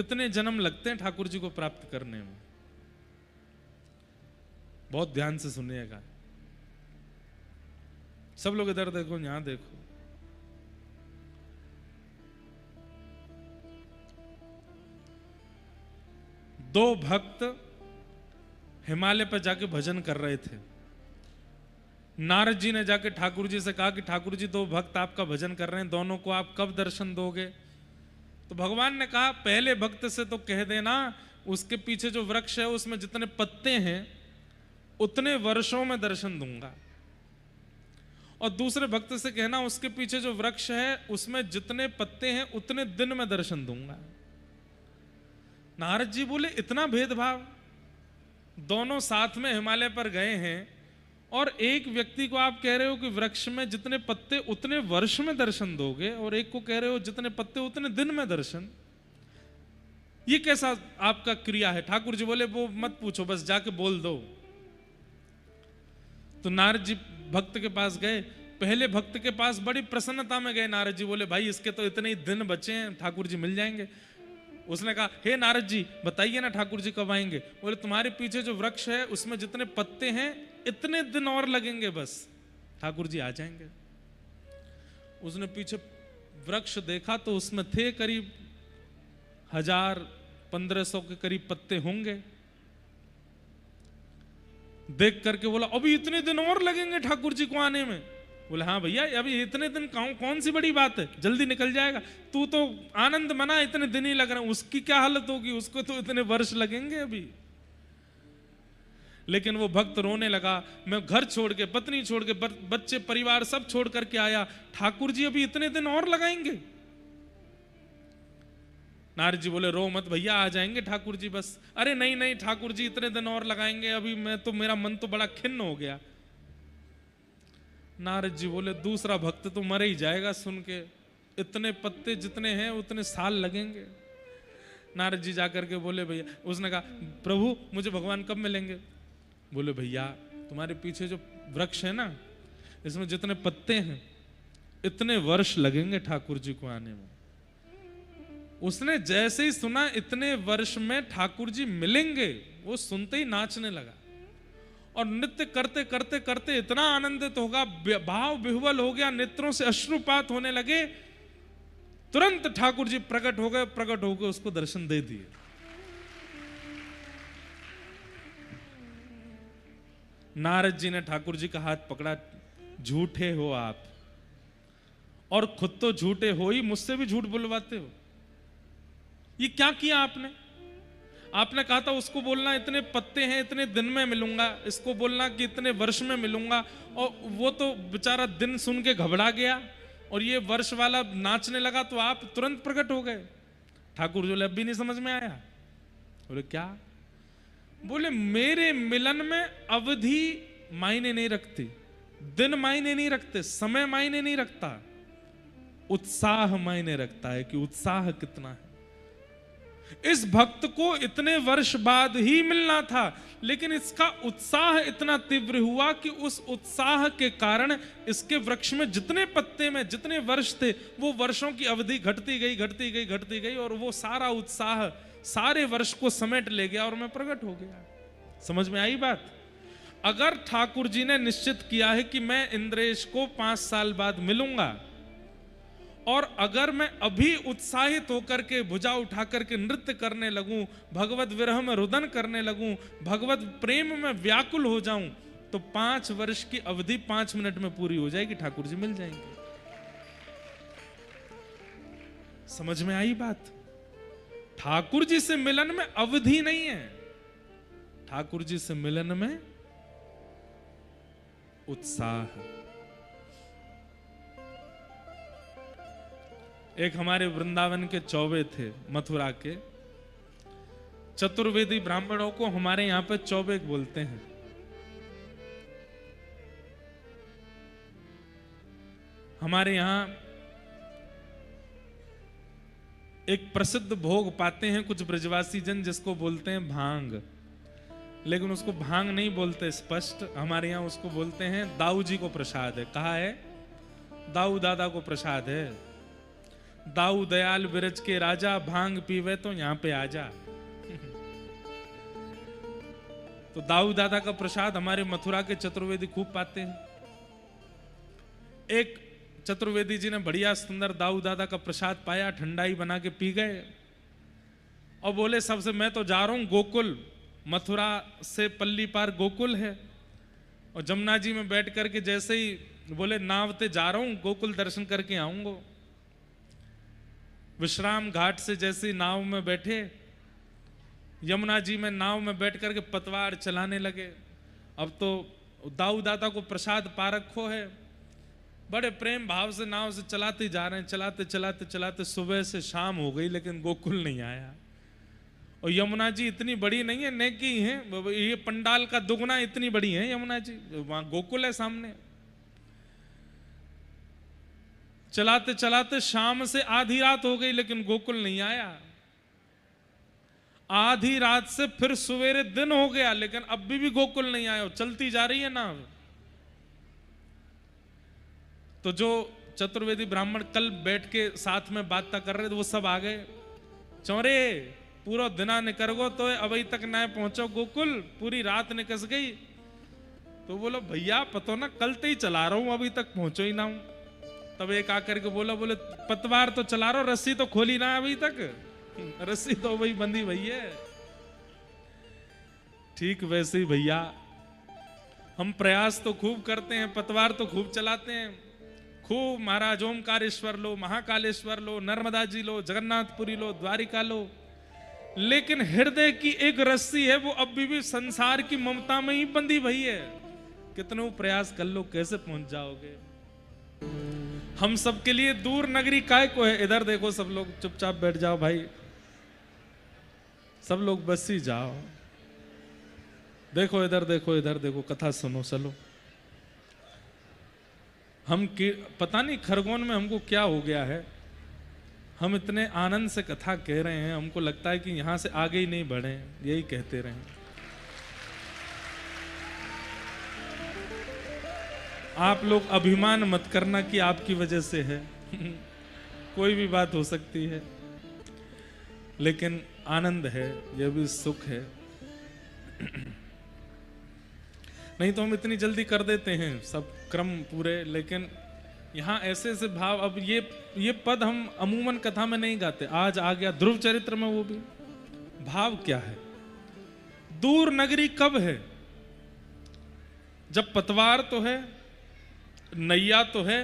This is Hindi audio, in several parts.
कितने जन्म लगते हैं ठाकुर जी को प्राप्त करने में। बहुत ध्यान से सुनिएगा, सब लोग इधर देखो, यहां देखो। दो भक्त हिमालय पर जाके भजन कर रहे थे। नारद जी ने जाके ठाकुर जी से कहा कि ठाकुर जी, दो भक्त आपका भजन कर रहे हैं, दोनों को आप कब दर्शन दोगे? तो भगवान ने कहा, पहले भक्त से तो कह देना उसके पीछे जो वृक्ष है उसमें जितने पत्ते हैं उतने वर्षों में दर्शन दूंगा, और दूसरे भक्त से कहना उसके पीछे जो वृक्ष है उसमें जितने पत्ते हैं उतने दिन में दर्शन दूंगा। नारद जी बोले, इतना भेदभाव? दोनों साथ में हिमालय पर गए हैं और एक व्यक्ति को आप कह रहे हो कि वृक्ष में जितने पत्ते उतने वर्ष में दर्शन दोगे, और एक को कह रहे हो जितने पत्ते उतने दिन में दर्शन। ये कैसा आपका क्रिया है? ठाकुर जी बोले, वो मत पूछो, बस जाके बोल दो। तो नारद जी भक्त के पास गए। पहले भक्त के पास बड़ी प्रसन्नता में गए। नारद जी बोले, भाई इसके तो इतने ही दिन बचे हैं, ठाकुर जी मिल जाएंगे। उसने कहा, हे नारद जी बताइए ना ठाकुर जी कब आएंगे? बोले, तुम्हारे पीछे जो वृक्ष है उसमें जितने पत्ते हैं इतने दिन और लगेंगे, बस ठाकुर जी आ जाएंगे। उसने पीछे वृक्ष देखा तो उसमें थे करीब 1000-1500 के करीब पत्ते होंगे। देख करके बोला, अभी इतने दिन और लगेंगे ठाकुर जी को आने में? बोले, हाँ भैया, अभी इतने दिन कौन सी बड़ी बात है, जल्दी निकल जाएगा। तू तो आनंद मना, इतने दिन ही लग रहे हैं, उसकी क्या हालत होगी, उसको तो इतने वर्ष लगेंगे अभी। लेकिन वो भक्त रोने लगा, मैं घर छोड़ के, पत्नी छोड़ के, बच्चे परिवार सब छोड़ करके आया, ठाकुर जी अभी इतने दिन और लगाएंगे? नारद जी बोले, रो मत भैया, आ जाएंगे ठाकुर जी बस। अरे नहीं नहीं ठाकुर जी इतने दिन और लगाएंगे, अभी मेरा मन तो बड़ा खिन्न हो गया। नारद जी बोले, दूसरा भक्त तो मर ही जाएगा सुन के, इतने पत्ते जितने हैं उतने साल लगेंगे। नारद जी जाकर के बोले, भैया, उसने कहा, प्रभु मुझे भगवान कब मिलेंगे? बोले, भैया तुम्हारे पीछे जो वृक्ष है ना, इसमें जितने पत्ते हैं इतने वर्ष लगेंगे ठाकुर जी को आने में। उसने जैसे ही सुना इतने वर्ष में ठाकुर जी मिलेंगे, वो सुनते ही नाचने लगा और नृत्य करते करते करते इतना आनंदित होगा, भाव विह्वल हो गया, नेत्रों से अश्रुपात होने लगे। तुरंत ठाकुर जी प्रकट हो गए, उसको दर्शन दे दिए। नारद जी ने ठाकुर जी का हाथ पकड़ा, झूठे हो आप, और खुद तो झूठे हो ही, मुझसे भी झूठ बुलवाते हो। ये क्या किया आपने? आपने कहा था उसको बोलना इतने पत्ते हैं इतने दिन में मिलूंगा, इसको बोलना कि इतने वर्ष में मिलूंगा, और वो तो बेचारा दिन सुन के घबरा गया और ये वर्ष वाला नाचने लगा, तो आप तुरंत प्रकट हो गए। ठाकुर जी अब भी नहीं समझ में आया। बोले, क्या? बोले, मेरे मिलन में अवधि मायने नहीं रखती, दिन मायने नहीं रखते, समय मायने नहीं रखता, उत्साह मायने रखता है कि उत्साह कितना है। इस भक्त को इतने वर्ष बाद ही मिलना था, लेकिन इसका उत्साह इतना तीव्र हुआ कि उस उत्साह के कारण इसके वृक्ष में जितने पत्ते में जितने वर्ष थे वो वर्षों की अवधि घटती गई और वो सारा उत्साह सारे वर्ष को समेट ले गया और मैं प्रकट हो गया। समझ में आई बात? अगर ठाकुर जी ने निश्चित किया है कि मैं इंद्रेश को 5 साल बाद मिलूंगा, और अगर मैं अभी उत्साहित होकर के भुजा उठा करके नृत्य करने लगूं, भगवत विरह में रुदन करने लगूं, भगवत प्रेम में व्याकुल हो जाऊं, तो 5 वर्ष की अवधि 5 मिनट में पूरी हो जाएगी, ठाकुर जी मिल जाएंगे। समझ में आई बात? ठाकुर जी से मिलन में अवधि नहीं है, ठाकुर जी से मिलन में उत्साह। एक हमारे वृंदावन के चौबे थे, मथुरा के चतुर्वेदी ब्राह्मणों को हमारे यहां पे चौबे बोलते हैं। हमारे यहां एक प्रसिद्ध भोग पाते हैं कुछ ब्रजवासी जन, जिसको बोलते हैं भांग, लेकिन उसको भांग नहीं बोलते स्पष्ट, हमारे यहां उसको बोलते हैं दाऊ जी को प्रसाद है। कहा है? दाऊ दादा को प्रसाद है। दाऊ दयाल बिरज के राजा, भांग पीवे तो यहां पे आजा। तो दाऊ दादा का प्रसाद हमारे मथुरा के चतुर्वेदी खूब पाते हैं। एक चतुर्वेदी जी ने बढ़िया सुंदर दाऊ दादा का प्रसाद पाया, ठंडाई बना के पी गए और बोले सबसे मैं तो जा रहा हूं गोकुल, मथुरा से पल्ली पार गोकुल है। और जमुना जी में बैठ करके जैसे ही बोले नाव ते जा रहा हूं गोकुल दर्शन करके आऊंगा। विश्राम घाट से जैसे ही नाव में बैठे, यमुना जी में नाव में बैठ करके पतवार चलाने लगे। अब तो दाऊ दादा को प्रसाद पा रखो है, बड़े प्रेम भाव से नाव से चलाते जा रहे हैं, चलाते चलाते चलाते सुबह से शाम हो गई लेकिन गोकुल नहीं आया। और यमुना जी इतनी बड़ी नहीं है, नेकी है, ये पंडाल का दुगना इतनी बड़ी है यमुना जी, वहां गोकुल है सामने। चलाते चलाते शाम से आधी रात हो गई लेकिन गोकुल नहीं आया। आधी रात से फिर सवेरे दिन हो गया लेकिन अब भी गोकुल नहीं आया। चलती जा रही है नाव। तो जो चतुर्वेदी ब्राह्मण कल बैठ के साथ में बात कर रहे थे वो सब आ गए। चौरे पूरा दिना निकर गो तो अभी तक ना पहुंचो गोकुल, पूरी रात निकस गई। तो बोलो भैया पतो ना कल ते ही चला रहा हूं, अभी तक पहुंचो ही ना हूं। तब एक आकर के बोले पतवार तो चला रहा हूं, रस्सी तो खोली ना अभी तक, रस्सी तो वही बंधी भई है। ठीक वैसे ही भैया हम प्रयास तो खूब करते हैं, पतवार तो खूब चलाते हैं, खूब महाराज ओमकारेश्वर लो, महाकालेश्वर लो, नर्मदा जी लो, जगन्नाथपुरी लो, द्वारिका लो, लेकिन हृदय की एक रस्सी है वो अब भी संसार की ममता में ही बंधी भई है। कितने प्रयास कर लो कैसे पहुंच जाओगे। हम सबके लिए दूर नगरी काय को है। इधर देखो सब लोग चुपचाप बैठ जाओ भाई, सब लोग बस ही जाओ। देखो इधर देखो, इधर देखो, कथा सुनो चलो। हम पता नहीं खरगोन में हमको क्या हो गया है, हम इतने आनंद से कथा कह रहे हैं, हमको लगता है कि यहां से आगे ही नहीं बढ़े, यही कहते रहे। आप लोग अभिमान मत करना कि आपकी वजह से है। कोई भी बात हो सकती है, लेकिन आनंद है, यह भी सुख है। नहीं तो हम इतनी जल्दी कर देते हैं सब क्रम पूरे, लेकिन यहाँ ऐसे ऐसे भाव। अब ये पद हम अमूमन कथा में नहीं गाते, आज आ गया ध्रुव चरित्र में। वो भी भाव क्या है, दूर नगरी कब है, जब पतवार तो है, नैया तो है,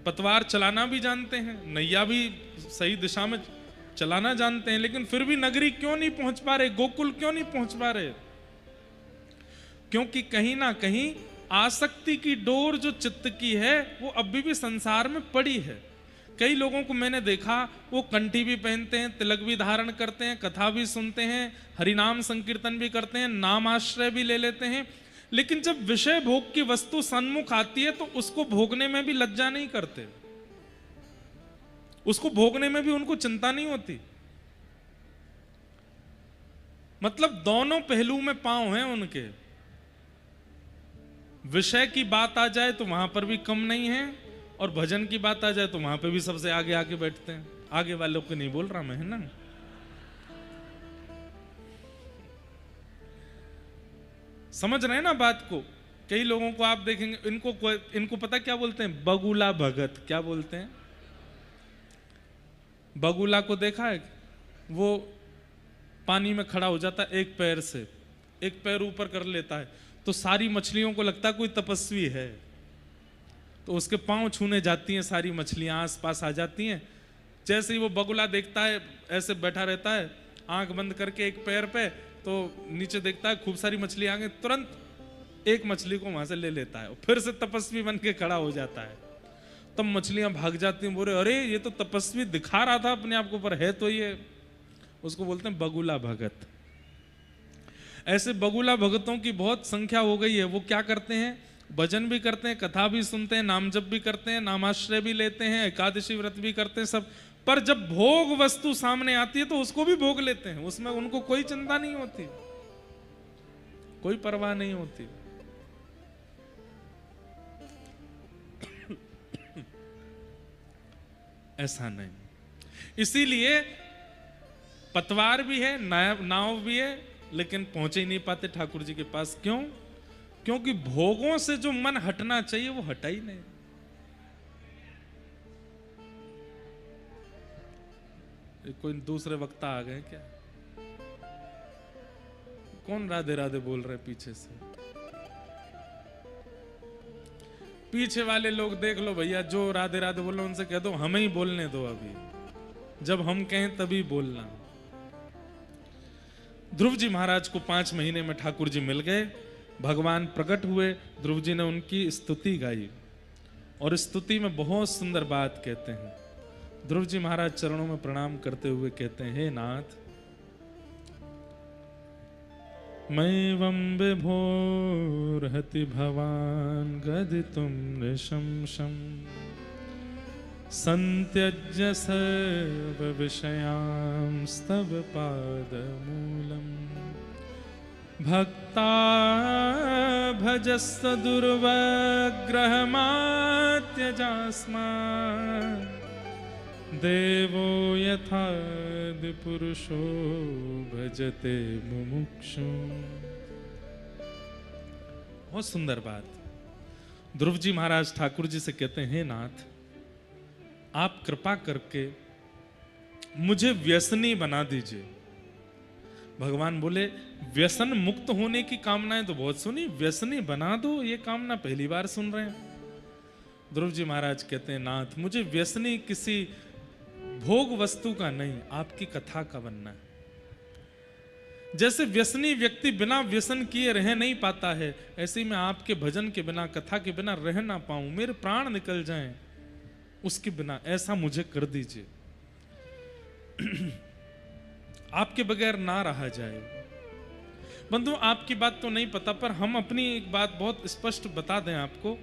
पतवार चलाना भी जानते हैं, नैया भी सही दिशा में चलाना जानते हैं, लेकिन फिर भी नगरी क्यों नहीं पहुंच पा रहे, गोकुल क्यों नहीं पहुंच पा रहे? क्योंकि कहीं ना कहीं आसक्ति की डोर जो चित्त की है वो अभी भी संसार में पड़ी है। कई लोगों को मैंने देखा, वो कंठी भी पहनते हैं, तिलक भी धारण करते हैं, कथा भी सुनते हैं, हरिनाम संकीर्तन भी करते हैं, नाम आश्रय भी ले लेते हैं, लेकिन जब विषय भोग की वस्तु सन्मुख आती है तो उसको भोगने में भी लज्जा नहीं करते, उसको भोगने में भी उनको चिंता नहीं होती। मतलब दोनों पहलू में पांव हैं उनके। विषय की बात आ जाए तो वहां पर भी कम नहीं है, और भजन की बात आ जाए तो वहां पे भी सबसे आगे आके बैठते हैं। आगे वालों को नहीं बोल रहा मैं, है ना। समझ रहे हैं ना बात को। कई लोगों को आप देखेंगे, इनको पता क्या बोलते हैं, बगुला भगत। क्या बोलते हैं? बगुला को देखा है? वो पानी में खड़ा हो जाता है, एक पैर से एक पैर ऊपर कर लेता है, तो सारी मछलियों को लगता है कोई तपस्वी है, तो उसके पांव छूने जाती हैं, सारी मछलियां आसपास आ जाती हैं। जैसे ही वो बगुला देखता है, ऐसे बैठा रहता है आंख बंद करके एक पैर पे, तो नीचे देखता है खूब सारी मछली आ गई, तुरंत एक मछली को वहां से ले लेता है, फिर से तपस्वी बन के खड़ा हो जाता है। तब मछलियां भाग जाती हैं, बोले अरे ये तो तपस्वी दिखा रहा था अपने आप को, पर है तो ये। उसको बोलते हैं बगुला भगत। ऐसे बगुला भगतों की बहुत संख्या हो गई है। वो क्या करते हैं, भजन भी करते हैं, कथा भी सुनते हैं, नाम जप भी करते हैं, नामाश्रय भी लेते हैं, एकादशी व्रत भी करते हैं सब, पर जब भोग वस्तु सामने आती है तो उसको भी भोग लेते हैं। उसमें उनको कोई चिंता नहीं होती, कोई परवाह नहीं होती। ऐसा नहीं। इसीलिए पतवार भी है, नाव भी है, लेकिन पहुंच ही नहीं पाते ठाकुर जी के पास। क्यों? क्योंकि भोगों से जो मन हटना चाहिए वो हटा ही नहीं। कोई दूसरे वक्ता आ गए क्या? कौन राधे राधे बोल रहे पीछे से? पीछे वाले लोग देख लो भैया, जो राधे राधे बोल रहे उनसे कह दो हमें ही बोलने दो, अभी जब हम कहें तभी बोलना। ध्रुव जी महाराज को 5 महीने में ठाकुर जी मिल गए, भगवान प्रकट हुए, ध्रुव जी ने उनकी स्तुति गाई और स्तुति में बहुत सुंदर बात कहते हैं। ध्रुव जी महाराज चरणों में प्रणाम करते हुए कहते हैं, हे नाथ, मैवं विभोर्हति भवान् गदितुं नृशंसम् सन्त्यज्य सर्वविषयांस्तव पादमूलम् भक्ता भजस्व दुर्वग्रहमात्यजास्मान् देवो यथा पुरुषो भजते मुमुक्षु। बहुत सुंदर बात। ध्रुव जी महाराज ठाकुर जी से कहते हैं, नाथ आप कृपा करके मुझे व्यसनी बना दीजिए। भगवान बोले, व्यसन मुक्त होने की कामनाएं तो बहुत सुनी, व्यसनी बना दो ये कामना पहली बार सुन रहे हैं। ध्रुव जी महाराज कहते हैं, नाथ मुझे व्यसनी किसी भोग वस्तु का नहीं, आपकी कथा का बनना है। जैसे व्यसनी व्यक्ति बिना व्यसन किए रह नहीं पाता है, ऐसे ही मैं आपके भजन के बिना, कथा के बिना रह ना पाऊं, मेरे प्राण निकल जाएं उसके बिना, ऐसा मुझे कर दीजिए। आपके बगैर ना रहा जाए। बंधु आपकी बात तो नहीं पता, पर हम अपनी एक बात बहुत स्पष्ट बता दें आपको।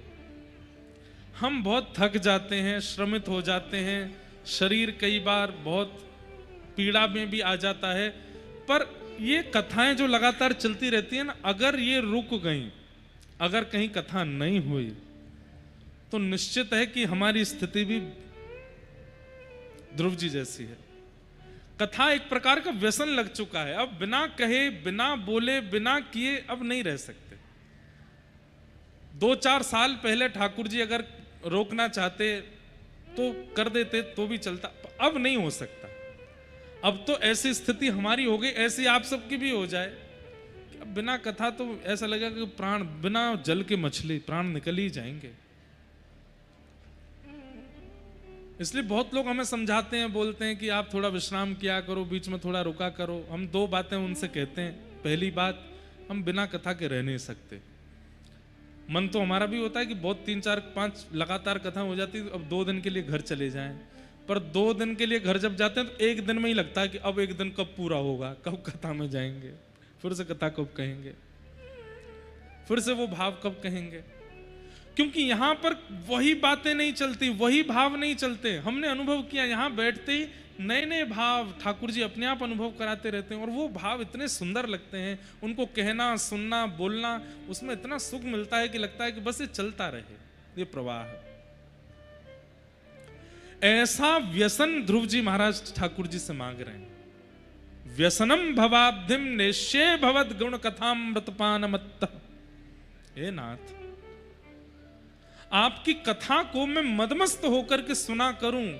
हम बहुत थक जाते हैं, श्रमित हो जाते हैं, शरीर कई बार बहुत पीड़ा में भी आ जाता है, पर ये कथाएं जो लगातार चलती रहती है ना, अगर ये रुक गई, अगर कहीं कथा नहीं हुई, तो निश्चित है कि हमारी स्थिति भी ध्रुव जी जैसी है। कथा एक प्रकार का व्यसन लग चुका है, अब बिना कहे, बिना बोले, बिना किए अब नहीं रह सकते। 2-4 साल पहले ठाकुर जी अगर रोकना चाहते तो कर देते तो भी चलता, अब नहीं हो सकता। अब तो ऐसी स्थिति हमारी हो गई, ऐसी आप सबकी भी हो जाए कि अब बिना कथा तो ऐसा लगेगा कि प्राण, बिना जल के मछली, प्राण निकल ही जाएंगे। इसलिए बहुत लोग हमें समझाते हैं, बोलते हैं कि आप थोड़ा विश्राम किया करो, बीच में थोड़ा रुका करो। हम 2 बातें उनसे कहते हैं। पहली बात, हम बिना कथा के रह नहीं सकते। मन तो हमारा भी होता है कि बहुत 3-4-5 लगातार कथा हो जाती है, अब 2 दिन के लिए घर चले जाएं, पर 2 दिन के लिए घर जब जाते हैं तो 1 दिन में ही लगता है कि अब 1 दिन कब पूरा होगा, कब कथा में जाएंगे, फिर से कथा कब कहेंगे, फिर से वो भाव कब कहेंगे। क्योंकि यहां पर वही बातें नहीं चलती, वही भाव नहीं चलते। हमने अनुभव किया, यहां बैठते ही नए नए भाव ठाकुर जी अपने आप अनुभव कराते रहते हैं, और वो भाव इतने सुंदर लगते हैं। उनको कहना, सुनना, बोलना, उसमें इतना सुख मिलता है कि लगता है कि बस ये चलता रहे, ये प्रवाह है। ऐसा व्यसन ध्रुव जी महाराज ठाकुर जी से मांग रहे हैं। व्यसनम भवाब्धिम निश्चय भवद गुण कथामृतपान मत्त। हे नाथ, आपकी कथा को मैं मदमस्त होकर के सुना करूं,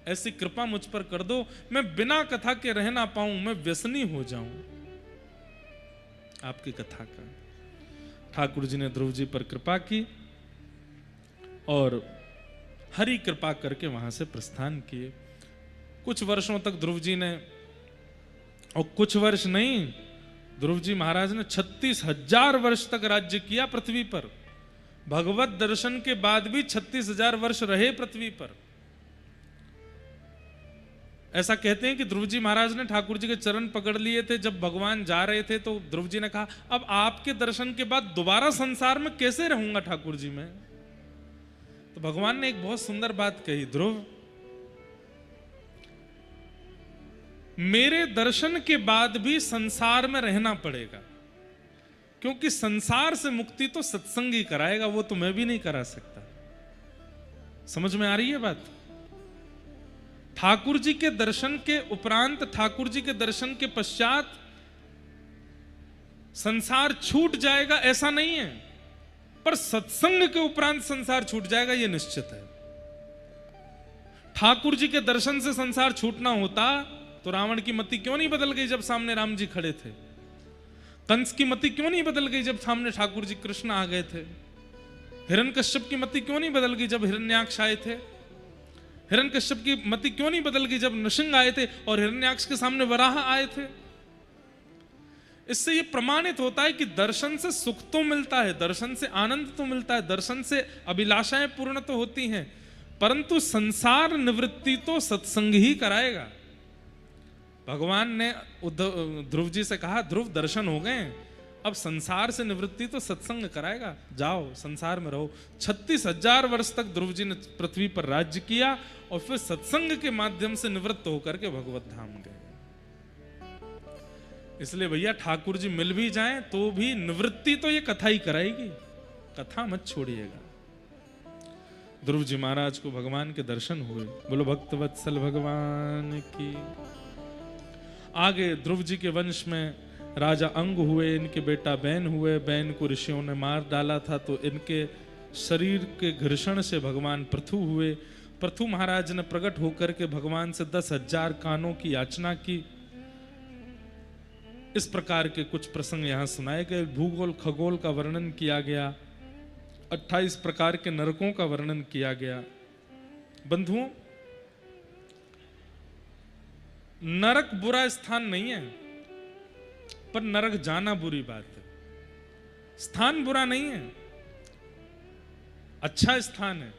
ऐसी कृपा मुझ पर कर दो। मैं बिना कथा के रह ना पाऊं, मैं व्यसनी हो जाऊं आपकी कथा का। ठाकुर जी ने ध्रुव जी पर कृपा की और हरि कृपा करके वहां से प्रस्थान किए। कुछ वर्षों तक ध्रुव जी ने, और कुछ वर्ष नहीं, ध्रुव जी महाराज ने 36,000 वर्ष तक राज्य किया पृथ्वी पर। भगवत दर्शन के बाद भी 36,000 वर्ष रहे पृथ्वी पर। ऐसा कहते हैं कि ध्रुव जी महाराज ने ठाकुर जी के चरण पकड़ लिए थे जब भगवान जा रहे थे, तो ध्रुव जी ने कहा, अब आपके दर्शन के बाद दोबारा संसार में कैसे रहूंगा ठाकुर जी मैं। तो भगवान ने एक बहुत सुंदर बात कही, ध्रुव, मेरे दर्शन के बाद भी संसार में रहना पड़ेगा, क्योंकि संसार से मुक्ति तो सत्संग ही कराएगा, वो तो मैं भी नहीं करा सकता। समझ में आ रही है बात? ठाकुर जी के दर्शन के उपरांत, ठाकुर जी के दर्शन के पश्चात संसार छूट जाएगा ऐसा नहीं है, पर सत्संग के उपरांत संसार छूट जाएगा यह निश्चित है। ठाकुर जी के दर्शन से संसार छूटना होता तो रावण की मति क्यों नहीं बदल गई जब सामने राम जी खड़े थे? कंस की मति क्यों नहीं बदल गई जब सामने ठाकुर जी कृष्ण आ गए थे? हिरण्यकश्यप की मति क्यों नहीं बदल गई जब हिरण्याक्ष आए थे? हिरण्यकश्यप की मति क्यों नहीं बदल गई जब नृसिंह आए थे और हिरण्याक्ष के सामने वराह आए थे? इससे यह प्रमाणित होता है कि दर्शन से सुख तो मिलता है, दर्शन से आनंद तो मिलता है, दर्शन से अभिलाषाएं पूर्ण तो होती हैं, परंतु संसार निवृत्ति तो सत्संग ही कराएगा। भगवान ने ध्रुव जी से कहा, ध्रुव दर्शन हो गए, अब संसार से निवृत्ति तो सत्संग कराएगा, जाओ संसार में रहो। 36,000 वर्ष तक ध्रुव जी ने पृथ्वी पर राज्य किया और फिर सत्संग के माध्यम से निवृत्त होकर के भगवत धाम गए। इसलिए भैया ठाकुर जी मिल भी जाएं तो भी निवृत्ति तो ये कथा ही कराएगी, कथा मत छोड़िएगा। ध्रुव जी महाराज को भगवान के दर्शन हुए, बोलो भक्त वत्सल भगवान की। आगे ध्रुव जी के वंश में राजा अंग हुए, इनके बेटा बैन हुए, बैन को ऋषियों ने मार डाला था तो इनके शरीर के घर्षण से भगवान पृथु हुए। पृथु महाराज ने प्रकट होकर के भगवान से 10,000 कानों की याचना की। इस प्रकार के कुछ प्रसंग यहां सुनाए गए। भूगोल खगोल का वर्णन किया गया, 28 प्रकार के नरकों का वर्णन किया गया। बंधुओं, नरक बुरा स्थान नहीं है, पर नरक जाना बुरी बात है। स्थान बुरा नहीं है, अच्छा स्थान है,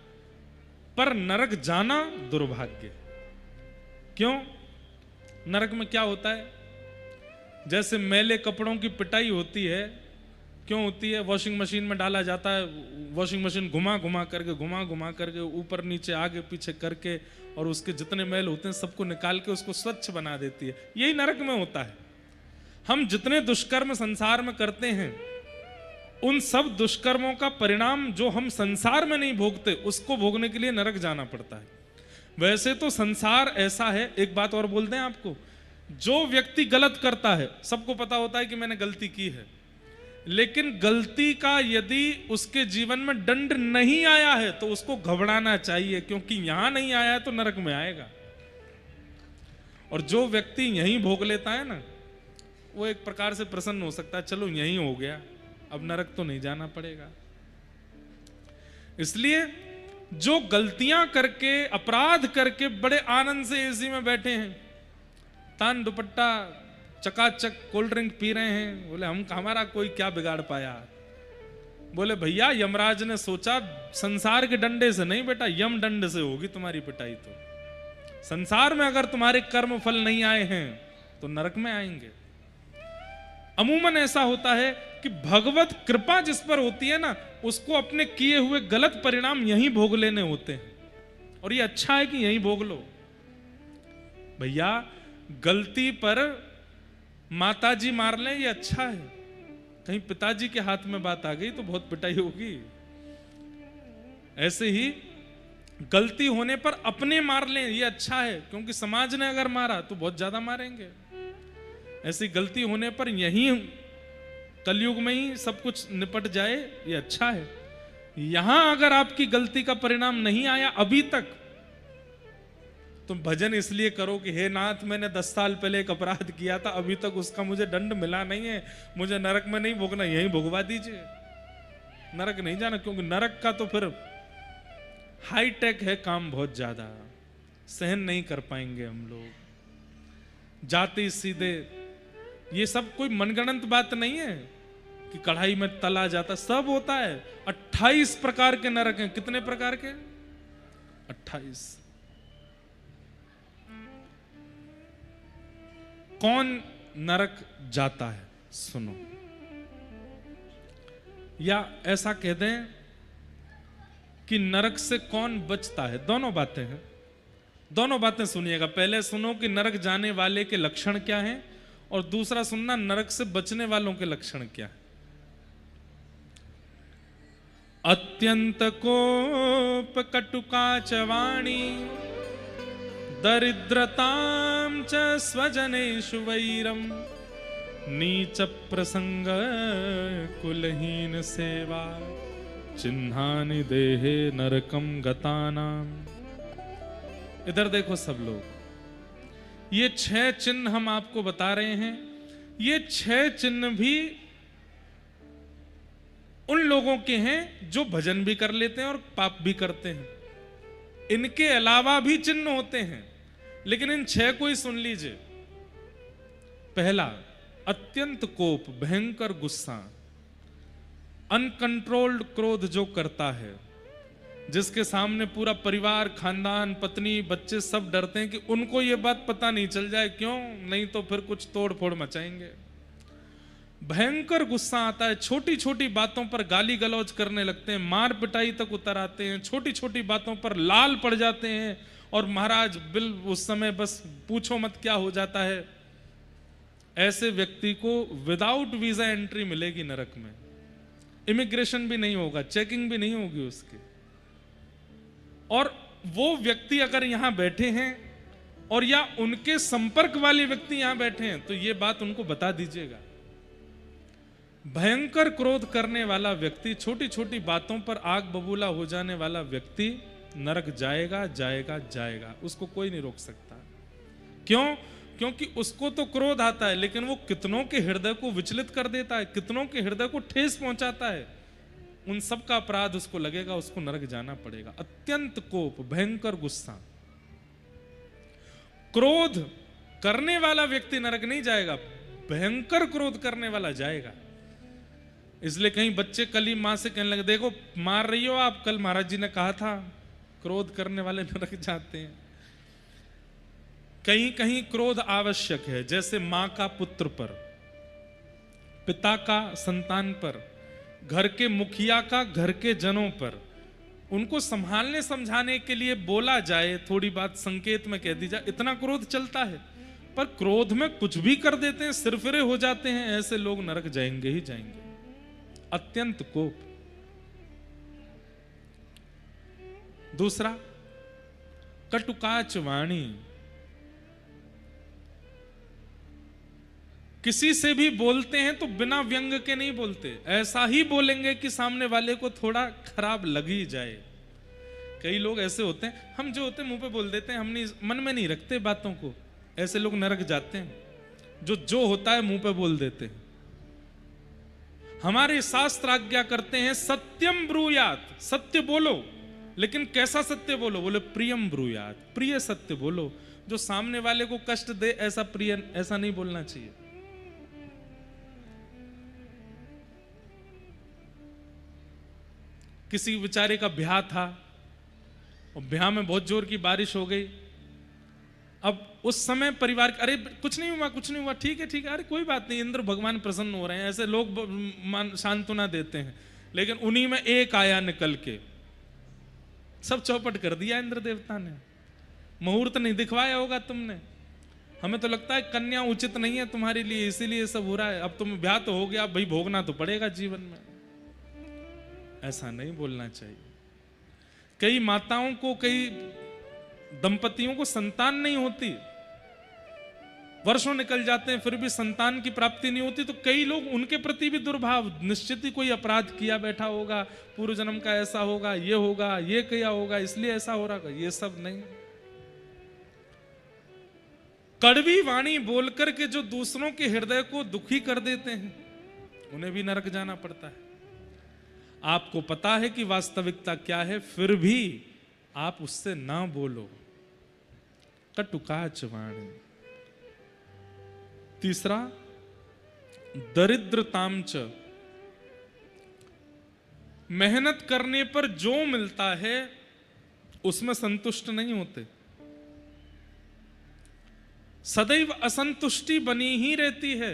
पर नरक जाना दुर्भाग्य। क्यों? नरक में क्या होता है? जैसे मैले कपड़ों की पिटाई होती है, क्यों होती है? वॉशिंग मशीन में डाला जाता है, वॉशिंग मशीन घुमा घुमा करके ऊपर नीचे आगे पीछे करके और उसके जितने मैल होते हैं सबको निकाल के उसको स्वच्छ बना देती है। यही नरक में होता है। हम जितने दुष्कर्म संसार में करते हैं, उन सब दुष्कर्मों का परिणाम जो हम संसार में नहीं भोगते, उसको भोगने के लिए नरक जाना पड़ता है। वैसे तो संसार ऐसा है, एक बात और बोल दें आपको, जो व्यक्ति गलत करता है, सबको पता होता है कि मैंने गलती की है, लेकिन गलती का यदि उसके जीवन में दंड नहीं आया है तो उसको घबराना चाहिए, क्योंकि यहां नहीं आया है तो नरक में आएगा। और जो व्यक्ति यहीं भोग लेता है ना, वो एक प्रकार से प्रसन्न हो सकता है, चलो यहीं हो गया, अब नरक तो नहीं जाना पड़ेगा। इसलिए जो गलतियां करके, अपराध करके बड़े आनंद से एसी में बैठे हैं, तान दुपट्टा चकाचक कोल्ड ड्रिंक पी रहे हैं, बोले हम हमारा कोई क्या बिगाड़ पाया? बोले भैया यमराज ने सोचा संसार के डंडे से नहीं बेटा, यम दंड से होगी तुम्हारी पिटाई। तो संसार में अगर तुम्हारे कर्म फल नहीं आए हैं तो नरक में आएंगे। अमूमन ऐसा होता है कि भगवत कृपा जिस पर होती है ना, उसको अपने किए हुए गलत परिणाम यहीं भोग लेने होते हैं, और ये अच्छा है कि यहीं भोग लो। भैया गलती पर माताजी मार लें ये अच्छा है, कहीं पिताजी के हाथ में बात आ गई तो बहुत पिटाई होगी। ऐसे ही गलती होने पर अपने मार लें ये अच्छा है, क्योंकि समाज ने अगर मारा तो बहुत ज्यादा मारेंगे। ऐसी गलती होने पर यहीं कलयुग में ही सब कुछ निपट जाए ये अच्छा है। यहां अगर आपकी गलती का परिणाम नहीं आया अभी तक, तुम भजन इसलिए करो कि हे नाथ मैंने 10 साल पहले एक अपराध किया था, अभी तक उसका मुझे दंड मिला नहीं है, मुझे नरक में नहीं भोगना, यहीं भोगवा दीजिए, नरक नहीं जाना। क्योंकि नरक का तो फिर हाईटेक है काम, बहुत ज्यादा सहन नहीं कर पाएंगे हम लोग। जाते सीधे, ये सब कोई मनगढ़ंत बात नहीं है कि कढ़ाई में तला जाता, सब होता है। 28 प्रकार के नरक हैं। कितने प्रकार के? 28। कौन नरक जाता है सुनो, या ऐसा कह दें कि नरक से कौन बचता है। दोनों बातें हैं, दोनों बातें सुनिएगा। पहले सुनो कि नरक जाने वाले के लक्षण क्या हैं, और दूसरा सुनना नरक से बचने वालों के लक्षण क्या है। अत्यंत कोप कटुकाच वाणी दरिद्रतां च स्वजनेषु वैरम नीच प्रसंग कुलहीन सेवा चिन्हानि देहे नरकम गतानाम। इधर देखो सब लोग, ये 6 चिन्ह हम आपको बता रहे हैं। ये 6 चिन्ह भी उन लोगों के हैं जो भजन भी कर लेते हैं और पाप भी करते हैं। इनके अलावा भी चिन्ह होते हैं, लेकिन इन 6 को ही सुन लीजिए। पहला, अत्यंत कोप, भयंकर गुस्सा, अनकंट्रोल्ड क्रोध जो करता है, जिसके सामने पूरा परिवार, खानदान, पत्नी, बच्चे सब डरते हैं कि उनको ये बात पता नहीं चल जाए, क्यों नहीं तो फिर कुछ तोड़ फोड़ मचाएंगे। भयंकर गुस्सा आता है, छोटी छोटी बातों पर गाली गलौज करने लगते हैं, मार पिटाई तक उतर आते हैं, छोटी छोटी बातों पर लाल पड़ जाते हैं और महाराज बिल उस समय बस पूछो मत क्या हो जाता है। ऐसे व्यक्ति को विदाउट वीजा एंट्री मिलेगी नरक में, इमिग्रेशन भी नहीं होगा, चेकिंग भी नहीं होगी उसकी। और वो व्यक्ति अगर यहां बैठे हैं और या उनके संपर्क वाले व्यक्ति यहां बैठे हैं तो ये बात उनको बता दीजिएगा। भयंकर क्रोध करने वाला व्यक्ति, छोटी छोटी बातों पर आग बबूला हो जाने वाला व्यक्ति नरक जाएगा जाएगा जाएगा, उसको कोई नहीं रोक सकता। क्यों? क्योंकि उसको तो क्रोध आता है, लेकिन वो कितनों के हृदय को विचलित कर देता है, कितनों के हृदय को ठेस पहुंचाता है। उन सब का अपराध उसको लगेगा, उसको नरक जाना पड़ेगा। अत्यंत कोप, भयंकर गुस्सा। क्रोध करने वाला व्यक्ति नरक नहीं जाएगा, भयंकर क्रोध करने वाला जाएगा। इसलिए कहीं बच्चे कल ही मां से कहने लगे, देखो मार रही हो आप, कल महाराज जी ने कहा था क्रोध करने वाले नरक जाते हैं। कहीं कहीं क्रोध आवश्यक है, जैसे मां का पुत्र पर, पिता का संतान पर, घर के मुखिया का घर के जनों पर। उनको संभालने समझाने के लिए बोला जाए, थोड़ी बात संकेत में कह दी जाए, इतना क्रोध चलता है। पर क्रोध में कुछ भी कर देते हैं, सिरफिरे हो जाते हैं, ऐसे लोग नरक जाएंगे ही जाएंगे। अत्यंत कोप। दूसरा, कटुकाच वाणी। किसी से भी बोलते हैं तो बिना व्यंग के नहीं बोलते, ऐसा ही बोलेंगे कि सामने वाले को थोड़ा खराब लग ही जाए। कई लोग ऐसे होते हैं, हम जो होते हैं मुंह पे बोल देते हैं, हम नहीं, मन में नहीं रखते बातों को। ऐसे लोग नरक जाते हैं, जो होता है मुंह पे बोल देते हैं। हमारे शास्त्र आज्ञा करते हैं, सत्यम ब्रूयात, सत्य बोलो, लेकिन कैसा सत्य बोलो? बोले प्रियम ब्रूयात, प्रिय सत्य बोलो। जो सामने वाले को कष्ट दे ऐसा प्रिय, ऐसा नहीं बोलना चाहिए। किसी बेचारे का ब्याह था और ब्याह में बहुत जोर की बारिश हो गई। अब उस समय परिवार, अरे कुछ नहीं हुआ, कुछ नहीं हुआ, ठीक है ठीक है, अरे कोई बात नहीं, इंद्र भगवान प्रसन्न हो रहे हैं, ऐसे लोग सांत्वना देते हैं। लेकिन उन्हीं में एक आया निकल के, सब चौपट कर दिया इंद्र देवता ने। मुहूर्त नहीं दिखवाया होगा तुमने, हमें तो लगता है कन्या उचित नहीं है तुम्हारे लिए, इसीलिए सब हो रहा है। अब तुम ब्याह तो हो गया, भाई भोगना तो पड़ेगा जीवन में। ऐसा नहीं बोलना चाहिए। कई माताओं को, कई दंपतियों को संतान नहीं होती, वर्षों निकल जाते हैं फिर भी संतान की प्राप्ति नहीं होती, तो कई लोग उनके प्रति भी दुर्भाव, निश्चित ही कोई अपराध किया बैठा होगा, पूर्व जन्म का ऐसा होगा, ये किया होगा इसलिए ऐसा हो रहा। ये सब नहीं। कड़वी वाणी बोलकर के जो दूसरों के हृदय को दुखी कर देते हैं, उन्हें भी नरक जाना पड़ता है। आपको पता है कि वास्तविकता क्या है, फिर भी आप उससे ना बोलो। कटुकाच वाणी। तीसरा, दरिद्रतांच। मेहनत करने पर जो मिलता है उसमें संतुष्ट नहीं होते, सदैव असंतुष्टि बनी ही रहती है।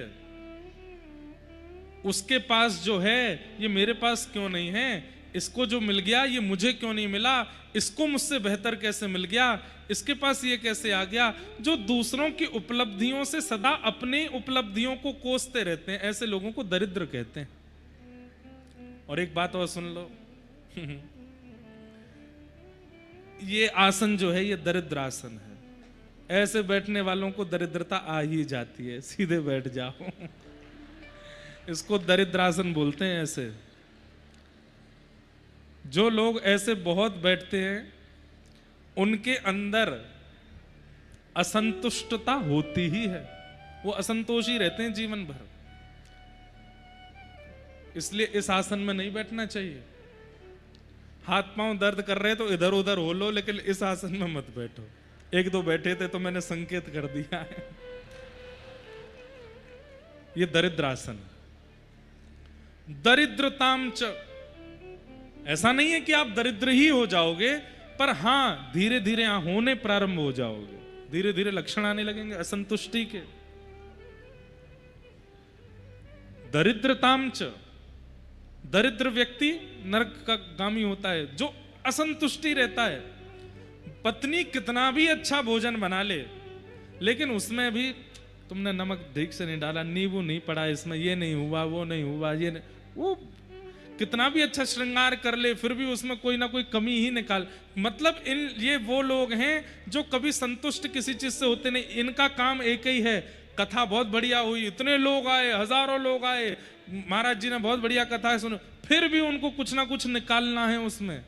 उसके पास जो है ये मेरे पास क्यों नहीं है, इसको जो मिल गया ये मुझे क्यों नहीं मिला, इसको मुझसे बेहतर कैसे मिल गया, इसके पास ये कैसे आ गया। जो दूसरों की उपलब्धियों से सदा अपनी उपलब्धियों को कोसते रहते हैं, ऐसे लोगों को दरिद्र कहते हैं। और एक बात और सुन लो, ये आसन जो है ये दरिद्र आसन है। ऐसे बैठने वालों को दरिद्रता आ ही जाती है, सीधे बैठ जाओ। इसको दरिद्रासन बोलते हैं। ऐसे जो लोग ऐसे बहुत बैठते हैं उनके अंदर असंतुष्टता होती ही है, वो असंतोषी रहते हैं जीवन भर। इसलिए इस आसन में नहीं बैठना चाहिए। हाथ पांव दर्द कर रहे तो इधर उधर हो लो, लेकिन इस आसन में मत बैठो। एक दो बैठे थे तो मैंने संकेत कर दिया है। ये दरिद्रासन। दरिद्रताम च, ऐसा नहीं है कि आप दरिद्र ही हो जाओगे, पर हां धीरे धीरे होने प्रारंभ हो जाओगे, धीरे धीरे लक्षण आने लगेंगे असंतुष्टि के। दरिद्रताम च, दरिद्र व्यक्ति नरक का गामी होता है, जो असंतुष्टि रहता है। पत्नी कितना भी अच्छा भोजन बना ले, लेकिन उसमें भी तुमने नमक ठीक से नहीं डाला, नींबू नहीं पड़ा इसमें, ये नहीं हुआ, वो नहीं हुआ, ये नहीं, वो कितना भी अच्छा श्रृंगार कर ले फिर भी उसमें कोई ना कोई कमी ही निकाल। मतलब ये वो लोग हैं जो कभी संतुष्ट किसी चीज से होते नहीं। इनका काम एक ही है, कथा बहुत बढ़िया हुई, इतने लोग आए, हजारों लोग आए, महाराज जी ने बहुत बढ़िया कथा है, सुनो, फिर भी उनको कुछ ना कुछ निकालना है उसमें।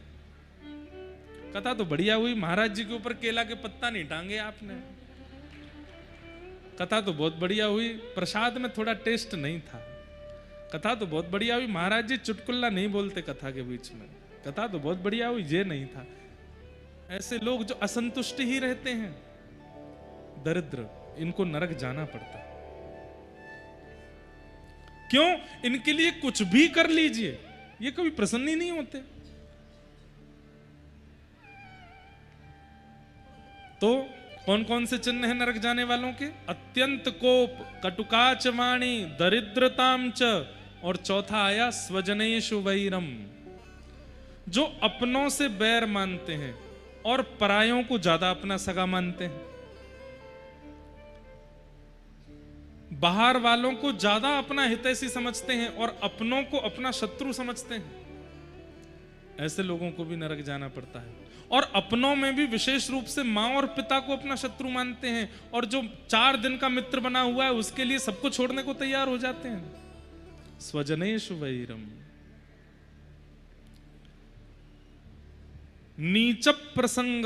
कथा तो बढ़िया हुई, महाराज जी के ऊपर केला के पत्ता नहीं टांगे आपने। कथा तो बहुत बढ़िया हुई, प्रसाद में थोड़ा टेस्ट नहीं था। कथा तो बहुत बढ़िया हुई, महाराज जी चुटकुल्ला नहीं बोलते कथा के बीच में। कथा तो बहुत बढ़िया हुई, ये नहीं था। ऐसे लोग जो असंतुष्ट ही रहते हैं, दरिद्र, इनको नरक जाना पड़ता है। क्यों? इनके लिए कुछ भी कर लीजिए, ये कभी प्रसन्न ही नहीं होते। तो कौन कौन से चिन्ह हैं नरक जाने वालों के? अत्यंत कोप, कटुकाच वाणी, दरिद्रताम च, और चौथा आया स्वजनेषु वैरम, जो अपनों से बैर मानते हैं और परायों को ज्यादा अपना सगा मानते हैं। बाहर वालों को ज्यादा अपना हितैषी समझते हैं और अपनों को अपना शत्रु समझते हैं। ऐसे लोगों को भी नरक जाना पड़ता है। और अपनों में भी विशेष रूप से मां और पिता को अपना शत्रु मानते हैं, और जो 4 दिन का मित्र बना हुआ है उसके लिए सबको छोड़ने को तैयार हो जाते हैं। स्वजनेषु वैरम। नीच प्रसंग,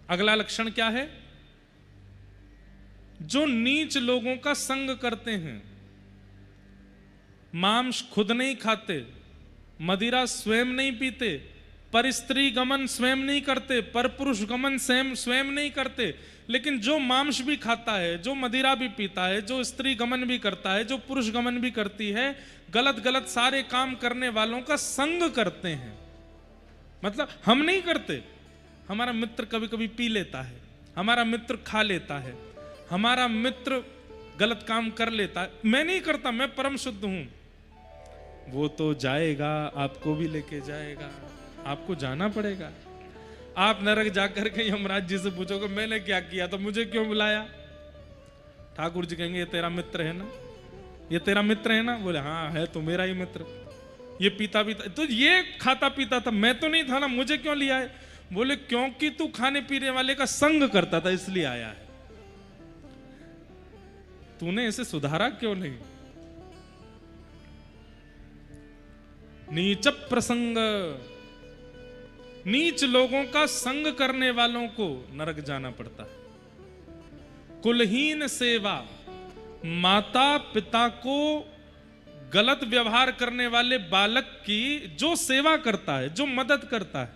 अगला लक्षण क्या है? जो नीच लोगों का संग करते हैं, मांस खुद नहीं खाते, मदिरा स्वयं नहीं पीते, पर स्त्री गमन स्वयं नहीं करते, पर पुरुष गमन स्वयं नहीं करते, लेकिन जो मांस भी खाता है, जो मदिरा भी पीता है, जो स्त्री गमन भी करता है, जो पुरुष गमन भी करती है, गलत गलत सारे काम करने वालों का संग करते हैं। मतलब हम नहीं करते, हमारा मित्र कभी कभी पी लेता है, हमारा मित्र खा लेता है, हमारा मित्र गलत काम कर लेता है, मैं नहीं करता, मैं परम शुद्ध हूं। वो तो जाएगा, आपको भी लेके जाएगा, आपको जाना पड़ेगा। आप नरक जाकर के यमराज जी से पूछोगे मैंने क्या किया, तो मुझे क्यों बुलाया? ठाकुर जी कहेंगे ये तेरा मित्र है ना, ये तेरा मित्र है ना। बोले हाँ है, तो मेरा ही मित्र। ये पीता पीता, तो ये खाता पीता था, मैं तो नहीं था ना, मुझे क्यों लिया है? बोले क्योंकि तू खाने पीने वाले का संग करता था इसलिए आया है। तूने इसे सुधारा क्यों नहीं? नीच प्रसंग, नीच लोगों का संग करने वालों को नरक जाना पड़ता है। कुलहीन सेवा, माता पिता को गलत व्यवहार करने वाले बालक की जो सेवा करता है, जो मदद करता है,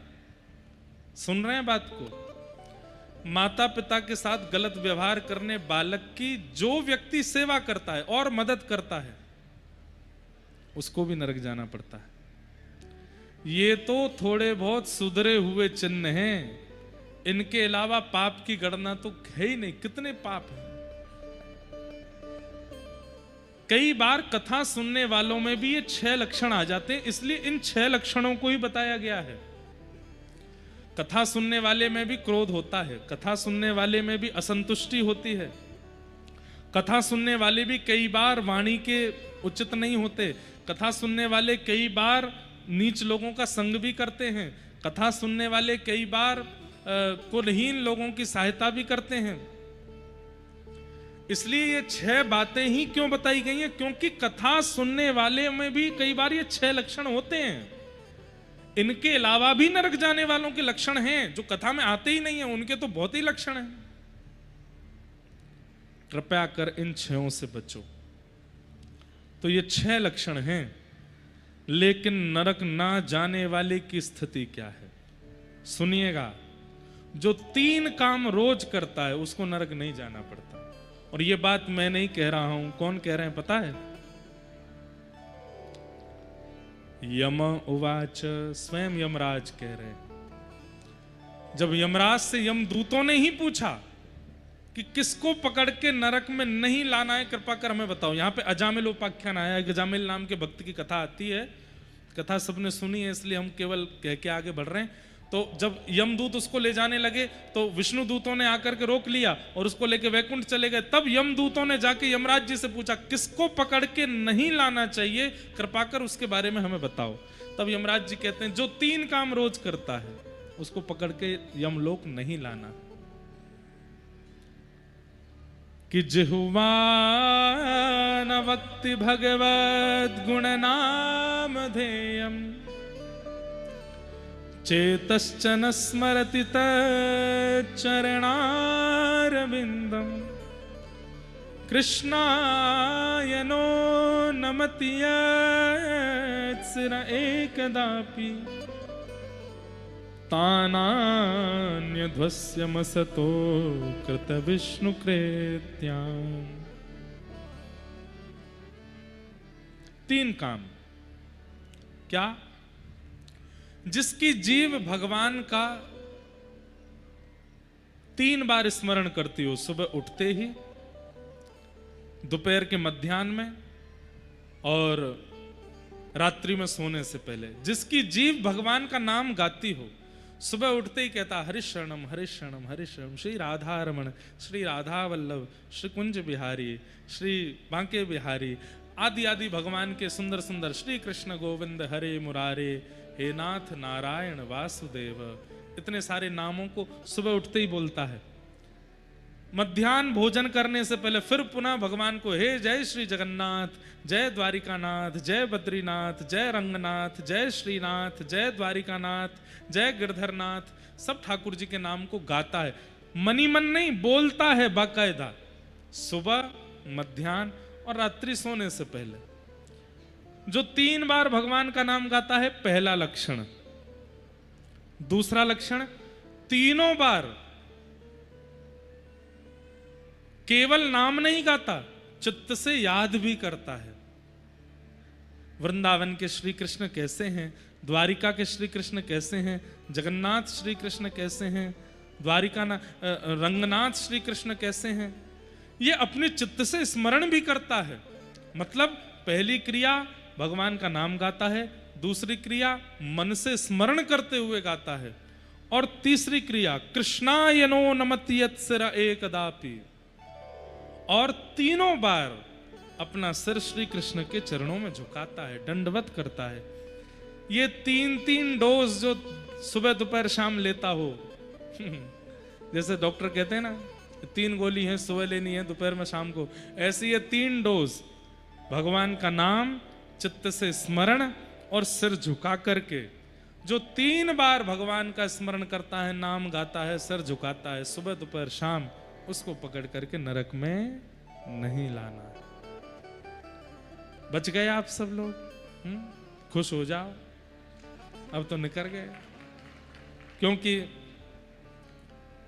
सुन रहे हैं बात को? माता पिता के साथ गलत व्यवहार करने बालक की जो व्यक्ति सेवा करता है और मदद करता है, उसको भी नरक जाना पड़ता है। ये तो थोड़े बहुत सुधरे हुए चिन्ह हैं, इनके अलावा पाप की गणना तो है ही नहीं। कितने पाप हैं। कई बार कथा सुनने वालों में भी ये 6 लक्षण आ जाते हैं, इसलिए इन 6 लक्षणों को ही बताया गया है। कथा सुनने वाले में भी क्रोध होता है, कथा सुनने वाले में भी असंतुष्टि होती है, कथा सुनने वाले भी कई बार वाणी के उचित नहीं होते, कथा सुनने वाले कई बार नीच लोगों का संग भी करते हैं, कथा सुनने वाले कई बार कुलहीन लोगों की सहायता भी करते हैं। इसलिए ये 6 बातें ही क्यों बताई गई हैं? क्योंकि कथा सुनने वाले में भी कई बार ये 6 लक्षण होते हैं। इनके अलावा भी नरक जाने वालों के लक्षण हैं जो कथा में आते ही नहीं हैं, उनके तो बहुत ही लक्षण हैं। कृपया कर इन 6 से बचो। तो ये 6 लक्षण हैं, लेकिन नरक ना जाने वाले की स्थिति क्या है? सुनिएगा, जो 3 काम रोज करता है उसको नरक नहीं जाना पड़ता। और ये बात मैं नहीं कह रहा हूं, कौन कह रहे हैं पता है? यम उवाच, स्वयं यमराज कह रहे हैं। जब यमराज से यमदूतों ने ही पूछा कि किसको पकड़ के नरक में नहीं लाना है, कृपा कर हमें बताओ। यहां पे अजामिल उपाख्यान आया है, अजामिल नाम के भक्त की कथा आती है। कथा सबने सुनी है, इसलिए हम केवल कह के आगे बढ़ रहे हैं। तो जब यमदूत उसको ले जाने लगे तो विष्णु दूतों ने आकर के रोक लिया और उसको लेके वैकुंठ चले गए। तब यमदूतों ने जाके यमराज जी से पूछा किसको पकड़ के नहीं लाना चाहिए, कृपा कर उसके बारे में हमें बताओ। तब यमराज जी कहते हैं जो 3 काम रोज करता है उसको पकड़ के यमलोक नहीं लाना। कि जिह्वा न वक्ति भगवद गुण नाम धेयम, चेतश्च न स्मरति तच्चरणारविन्दम्, कृष्णाय नो नमति यत्सिर एकदापि, तानान्यध्वस्यमसतो कृत विष्णुकृत्याम्। 3 काम क्या? जिसकी जीव भगवान का 3 बार स्मरण करती हो, सुबह उठते ही, दोपहर के मध्याह्न में और रात्रि में सोने से पहले। जिसकी जीव भगवान का नाम गाती हो, सुबह उठते ही कहता हरिशरणम हरिशरणम हरिशरणम, श्री राधा रमण, श्री राधा वल्लभ, श्री कुंज बिहारी, श्री बांके बिहारी आदि आदि भगवान के सुंदर सुंदर, श्री कृष्ण गोविंद हरे मुरारे, हे नाथ नारायण वासुदेव, इतने सारे नामों को सुबह उठते ही बोलता है। मध्याह्न भोजन करने से पहले फिर पुनः भगवान को हे जय श्री जगन्नाथ, जय द्वारिकानाथ, जय बद्रीनाथ, जय रंगनाथ, जय श्रीनाथ, जय द्वारिकानाथ, जय गिरधरनाथ, सब ठाकुर जी के नाम को गाता है। मनी मन नहीं, बोलता है बाकायदा, सुबह, मध्याह्न और रात्रि सोने से पहले। जो 3 बार भगवान का नाम गाता है, पहला लक्षण। दूसरा लक्षण, तीनों बार केवल नाम नहीं गाता, चित्त से याद भी करता है। वृंदावन के श्री कृष्ण कैसे हैं, द्वारिका के श्री कृष्ण कैसे हैं, जगन्नाथ श्री कृष्ण कैसे हैं, द्वारिका रंगनाथ श्री कृष्ण कैसे हैं, ये अपने चित्त से स्मरण भी करता है। मतलब पहली क्रिया भगवान का नाम गाता है, दूसरी क्रिया मन से स्मरण करते हुए गाता है, और तीसरी क्रिया कृष्णाय नो नमति यत्सिर एकदापि, और तीनों बार अपना सिर श्री कृष्ण के चरणों में झुकाता है, दंडवत करता है। ये 3 डोज जो सुबह दोपहर शाम लेता हो, जैसे डॉक्टर कहते हैं ना 3 गोली है, सुबह लेनी है, दोपहर में, शाम को, ऐसी ये 3 डोज भगवान का नाम, चित्त से स्मरण और सिर झुका करके, जो 3 बार भगवान का स्मरण करता है, नाम गाता है, सिर झुकाता है, सुबह दोपहर शाम, उसको पकड़ करके नरक में नहीं लाना। बच गए आप सब लोग, खुश हो जाओ, अब तो निकल गए। क्योंकि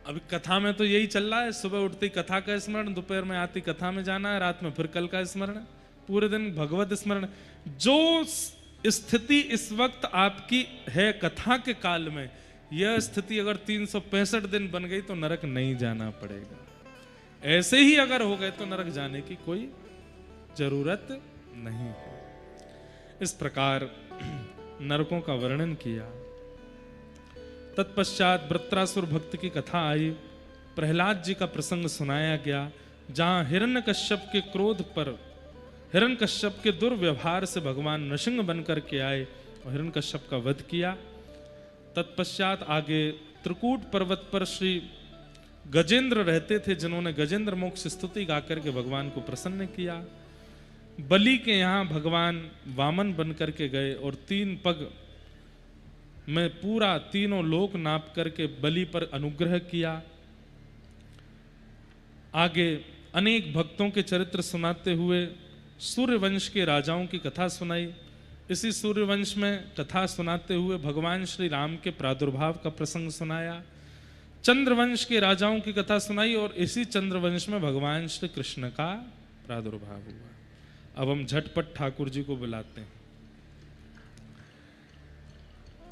अभी कथा में तो यही चल रहा है, सुबह उठती कथा का स्मरण, दोपहर में आती कथा में जाना है, रात में फिर कल का स्मरण, पूरे दिन भगवत स्मरण। जो स्थिति इस वक्त आपकी है कथा के काल में, यह स्थिति अगर 365 दिन बन गई तो नरक नहीं जाना पड़ेगा। ऐसे ही अगर हो गए तो नरक जाने की कोई जरूरत नहीं है। इस प्रकार नरकों का वर्णन किया। तत्पश्चात वृत्रासुर भक्त की कथा आई, प्रहलाद जी का प्रसंग सुनाया गया, जहां हिरण्यकश्यप के क्रोध पर, हिरण्यकश्यप के दुर्व्यवहार से भगवान नृसिंह बनकर के आए और हिरण्यकश्यप का वध किया। तत्पश्चात आगे त्रिकूट पर्वत पर श्री गजेंद्र रहते थे, जिन्होंने गजेंद्र मोक्ष स्तुति गाकर के भगवान को प्रसन्न किया। बलि के यहाँ भगवान वामन बन करके गए और 3 पग में पूरा तीनों लोक नाप करके बलि पर अनुग्रह किया। आगे अनेक भक्तों के चरित्र सुनाते हुए सूर्यवंश के राजाओं की कथा सुनाई। इसी सूर्यवंश में कथा सुनाते हुए भगवान श्री राम के प्रादुर्भाव का प्रसंग सुनाया। चंद्रवंश के राजाओं की कथा सुनाई और इसी चंद्रवंश में भगवान श्री कृष्ण का प्रादुर्भाव हुआ। अब हम झटपट ठाकुर जी को बुलाते हैं।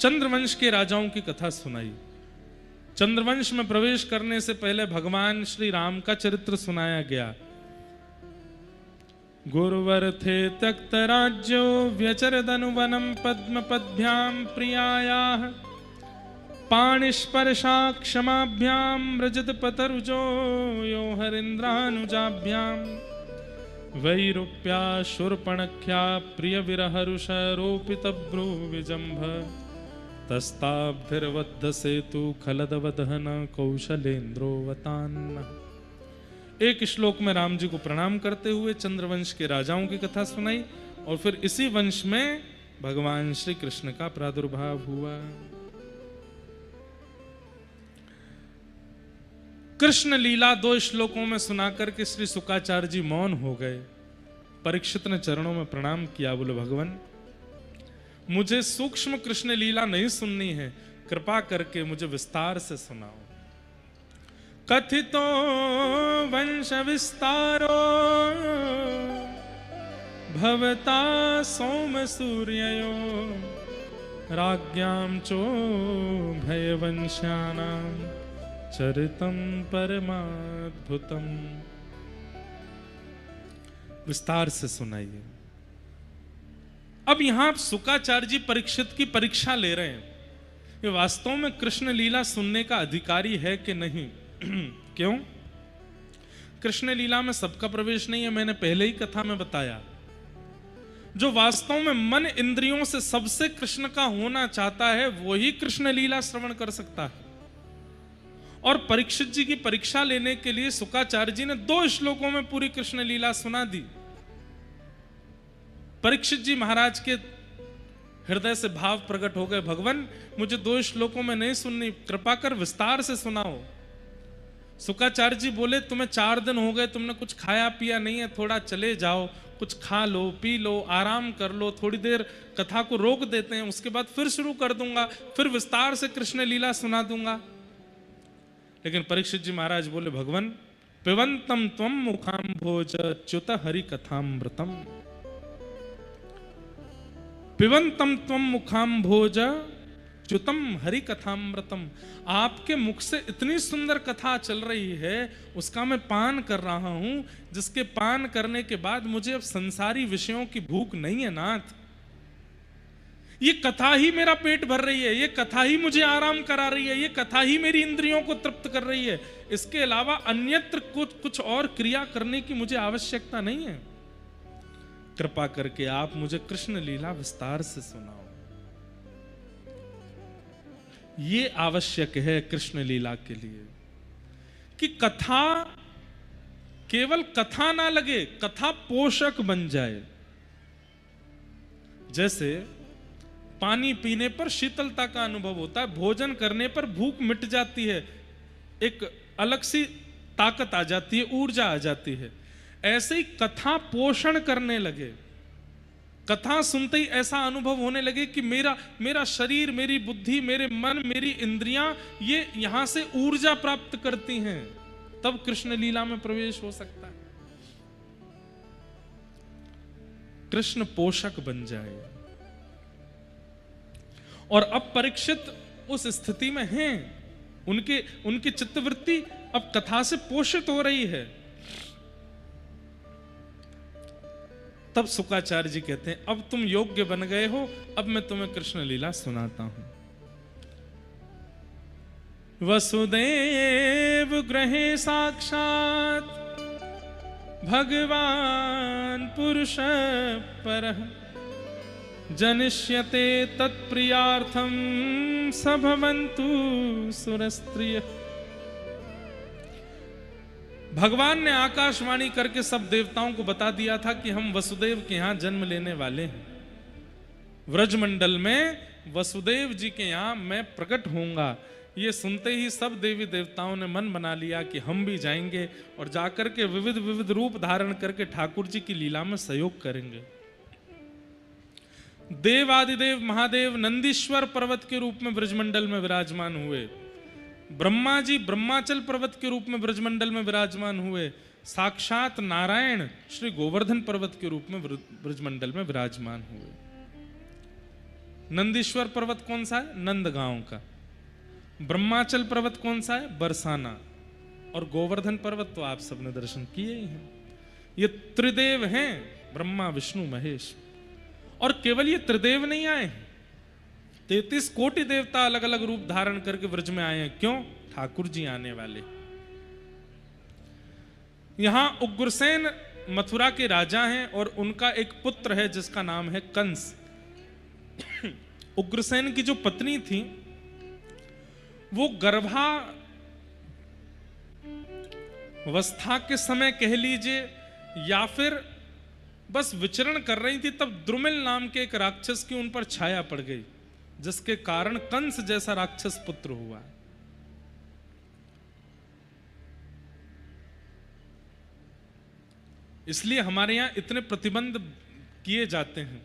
चंद्रवंश के राजाओं की कथा सुनाई। चंद्रवंश में प्रवेश करने से पहले भगवान श्री राम का चरित्र सुनाया गया। गुरुवर थे तक्त राज्यो व्यचरदनुवनम पद्म पद्भ्याम प्रियायाः पाणिस्पर्शा क्षमाभ्याम रजत पतरुजो यो हरिन्द्रानुजाभ्याम वैरूप्या शूर्पणख्या प्रिय विरहरुष रोपित भ्रू विजंभ तस्ताब्धिर्वद्ध सेतु खलदवदहन कौशलेन्द्रोवतान्न। एक श्लोक में राम जी को प्रणाम करते हुए चंद्रवंश के राजाओं की कथा सुनाई और फिर इसी वंश में भगवान श्री कृष्ण का प्रादुर्भाव हुआ। कृष्ण लीला 2 श्लोकों में सुनाकर के श्री शुकाचार्य जी मौन हो गए। परीक्षित ने चरणों में प्रणाम किया, बोले भगवान मुझे सूक्ष्म कृष्ण लीला नहीं सुननी है, कृपा करके मुझे विस्तार से सुनाओ। कथितो वंश विस्तारो भवता सोम सूर्ययो राज्ञां चो भयवंश्यानां चरितम परमाद्भुतम। विस्तार से सुनाइए। अब यहां शुकाचार्य जी परीक्षित की परीक्षा ले रहे हैं, ये वास्तव में कृष्ण लीला सुनने का अधिकारी है कि नहीं। क्यों? कृष्ण लीला में सबका प्रवेश नहीं है, मैंने पहले ही कथा में बताया। जो वास्तव में मन इंद्रियों से सबसे कृष्ण का होना चाहता है वही कृष्ण लीला श्रवण कर सकता है। और परीक्षित जी की परीक्षा लेने के लिए शुकाचार्य जी ने 2 श्लोकों में पूरी कृष्ण लीला सुना दी। परीक्षित जी महाराज के हृदय से भाव प्रकट हो गए, भगवान मुझे 2 श्लोकों में नहीं सुननी, कृपा कर विस्तार से सुनाओ। शुकाचार्य जी बोले तुम्हें 4 दिन हो गए, तुमने कुछ खाया पिया नहीं है, थोड़ा चले जाओ, कुछ खा लो पी लो, आराम कर लो, थोड़ी देर कथा को रोक देते हैं, उसके बाद फिर शुरू कर दूंगा, फिर विस्तार से कृष्ण लीला सुना दूंगा। लेकिन परीक्षित जी महाराज बोले भगवान पिबंतम त्वम मुखाम्भोज च्युत हरि कथामृतम। पिबंतम त्वम मुखाम्भोज च्युतम हरि कथामृतम। आपके मुख से इतनी सुंदर कथा चल रही है, उसका मैं पान कर रहा हूं, जिसके पान करने के बाद मुझे अब संसारी विषयों की भूख नहीं है नाथ। ये कथा ही मेरा पेट भर रही है, ये कथा ही मुझे आराम करा रही है, ये कथा ही मेरी इंद्रियों को तृप्त कर रही है। इसके अलावा अन्यत्र कुछ और क्रिया करने की मुझे आवश्यकता नहीं है। कृपा करके आप मुझे कृष्ण लीला विस्तार से सुनाओ। ये आवश्यक है कृष्ण लीला के लिए कि कथा केवल कथा ना लगे, कथा पोषक बन जाए। जैसे पानी पीने पर शीतलता का अनुभव होता है, भोजन करने पर भूख मिट जाती है, एक अलग सी ताकत आ जाती है, ऊर्जा आ जाती है। ऐसे ही कथा पोषण करने लगे, कथा सुनते ही ऐसा अनुभव होने लगे कि मेरा शरीर, मेरी बुद्धि, मेरे मन, मेरी इंद्रियां ये यहां से ऊर्जा प्राप्त करती हैं, तब कृष्ण लीला में प्रवेश हो सकता है। कृष्ण पोषक बन जाए। और अब परीक्षित उस स्थिति में हैं, उनकी चित्तवृत्ति अब कथा से पोषित हो रही है। तब शुकाचार्य जी कहते हैं अब तुम योग्य बन गए हो, अब मैं तुम्हें कृष्ण लीला सुनाता हूं। वसुदेव गृहे साक्षात भगवान पुरुष परः जनिष्यते तत्प्रियार्थम स भवन्तु सुरस्त्रिय। भगवान ने आकाशवाणी करके सब देवताओं को बता दिया था कि हम वसुदेव के यहां जन्म लेने वाले हैं, व्रजमंडल में वसुदेव जी के यहां मैं प्रकट होऊंगा। ये सुनते ही सब देवी देवताओं ने मन बना लिया कि हम भी जाएंगे और जाकर के विविध विविध रूप धारण करके ठाकुर जी की लीला में सहयोग करेंगे। देव आदिदेव महादेव नंदीश्वर पर्वत के रूप में ब्रजमंडल में विराजमान हुए, ब्रह्मा जी ब्रह्माचल पर्वत के रूप में ब्रजमंडल में विराजमान हुए, साक्षात नारायण श्री गोवर्धन पर्वत के रूप में ब्रजमंडल में विराजमान हुए। नंदीश्वर पर्वत कौन सा है? नंदगांव का। ब्रह्माचल पर्वत कौन सा है? बरसाना। और गोवर्धन पर्वत तो आप सबने दर्शन किए ही हैं। ये त्रिदेव हैं, ब्रह्मा विष्णु महेश। और केवल ये त्रिदेव नहीं आए हैं, 33 कोटि देवता अलग अलग रूप धारण करके व्रज में आए हैं। क्यों? ठाकुर जी आने वाले। यहां उग्रसेन मथुरा के राजा हैं और उनका एक पुत्र है जिसका नाम है कंस। उग्रसेन की जो पत्नी थी वो गर्भावस्था के समय कह लीजिए या फिर बस विचरण कर रही थी, तब द्रुमिल नाम के एक राक्षस की उन पर छाया पड़ गई, जिसके कारण कंस जैसा राक्षस पुत्र हुआ। इसलिए हमारे यहां इतने प्रतिबंध किए जाते हैं,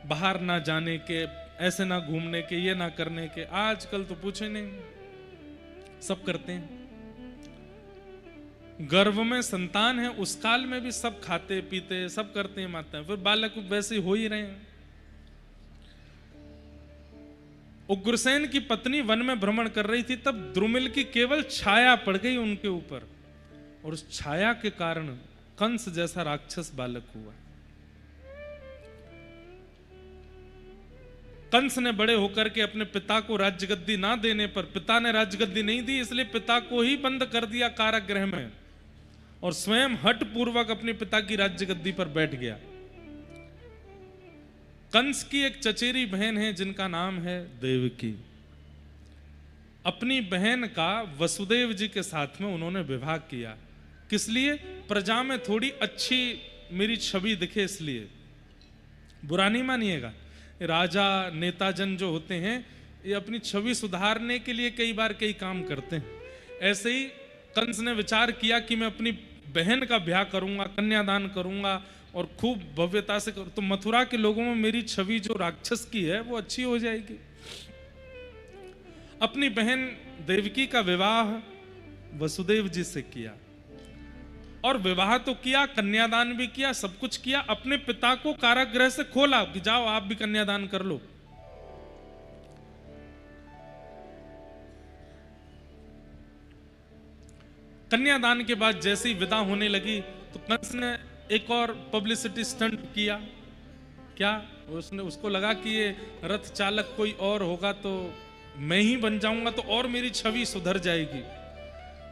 बाहर ना जाने के, ऐसे ना घूमने के, ये ना करने के। आजकल तो पूछे नहीं, सब करते हैं। गर्भ में संतान है उस काल में भी सब खाते पीते सब करते हैं, माता है, फिर बालक वैसे हो ही रहे हैं। उग्रसेन की पत्नी वन में भ्रमण कर रही थी, तब द्रुमिल की केवल छाया पड़ गई उनके ऊपर, और उस छाया के कारण कंस जैसा राक्षस बालक हुआ। कंस ने बड़े होकर के अपने पिता को राज्यगद्दी ना देने पर, पिता ने राज्यगद्दी नहीं दी इसलिए पिता को ही बंद कर दिया कारागृह में, और स्वयं हठ पूर्वक अपने पिता की राज्यगद्दी पर बैठ गया। कंस की एक चचेरी बहन है जिनका नाम है देवकी। अपनी बहन का वसुदेव जी के साथ में उन्होंने विवाह किया। किस लिए? प्रजा में थोड़ी अच्छी मेरी छवि दिखे इसलिए। बुरा नहीं मानिएगा, राजा नेताजन जो होते हैं ये अपनी छवि सुधारने के लिए कई बार कई काम करते हैं। ऐसे ही कंस ने विचार किया कि मैं अपनी बहन का ब्याह करूंगा, कन्यादान करूंगा और खूब भव्यता से तो मथुरा के लोगों में मेरी छवि जो राक्षस की है वो अच्छी हो जाएगी। अपनी बहन देवकी का विवाह वसुदेव जी से किया, और विवाह तो किया, कन्यादान भी किया, सब कुछ किया। अपने पिता को कारागृह से खोला कि जाओ आप भी कन्यादान कर लो। कन्यादान के बाद जैसे ही विदा होने लगी तो कंस ने एक और पब्लिसिटी स्टंट किया। क्या? उसको लगा कि ये रथ चालक कोई और होगा तो मैं ही बन जाऊंगा तो और मेरी छवि सुधर जाएगी।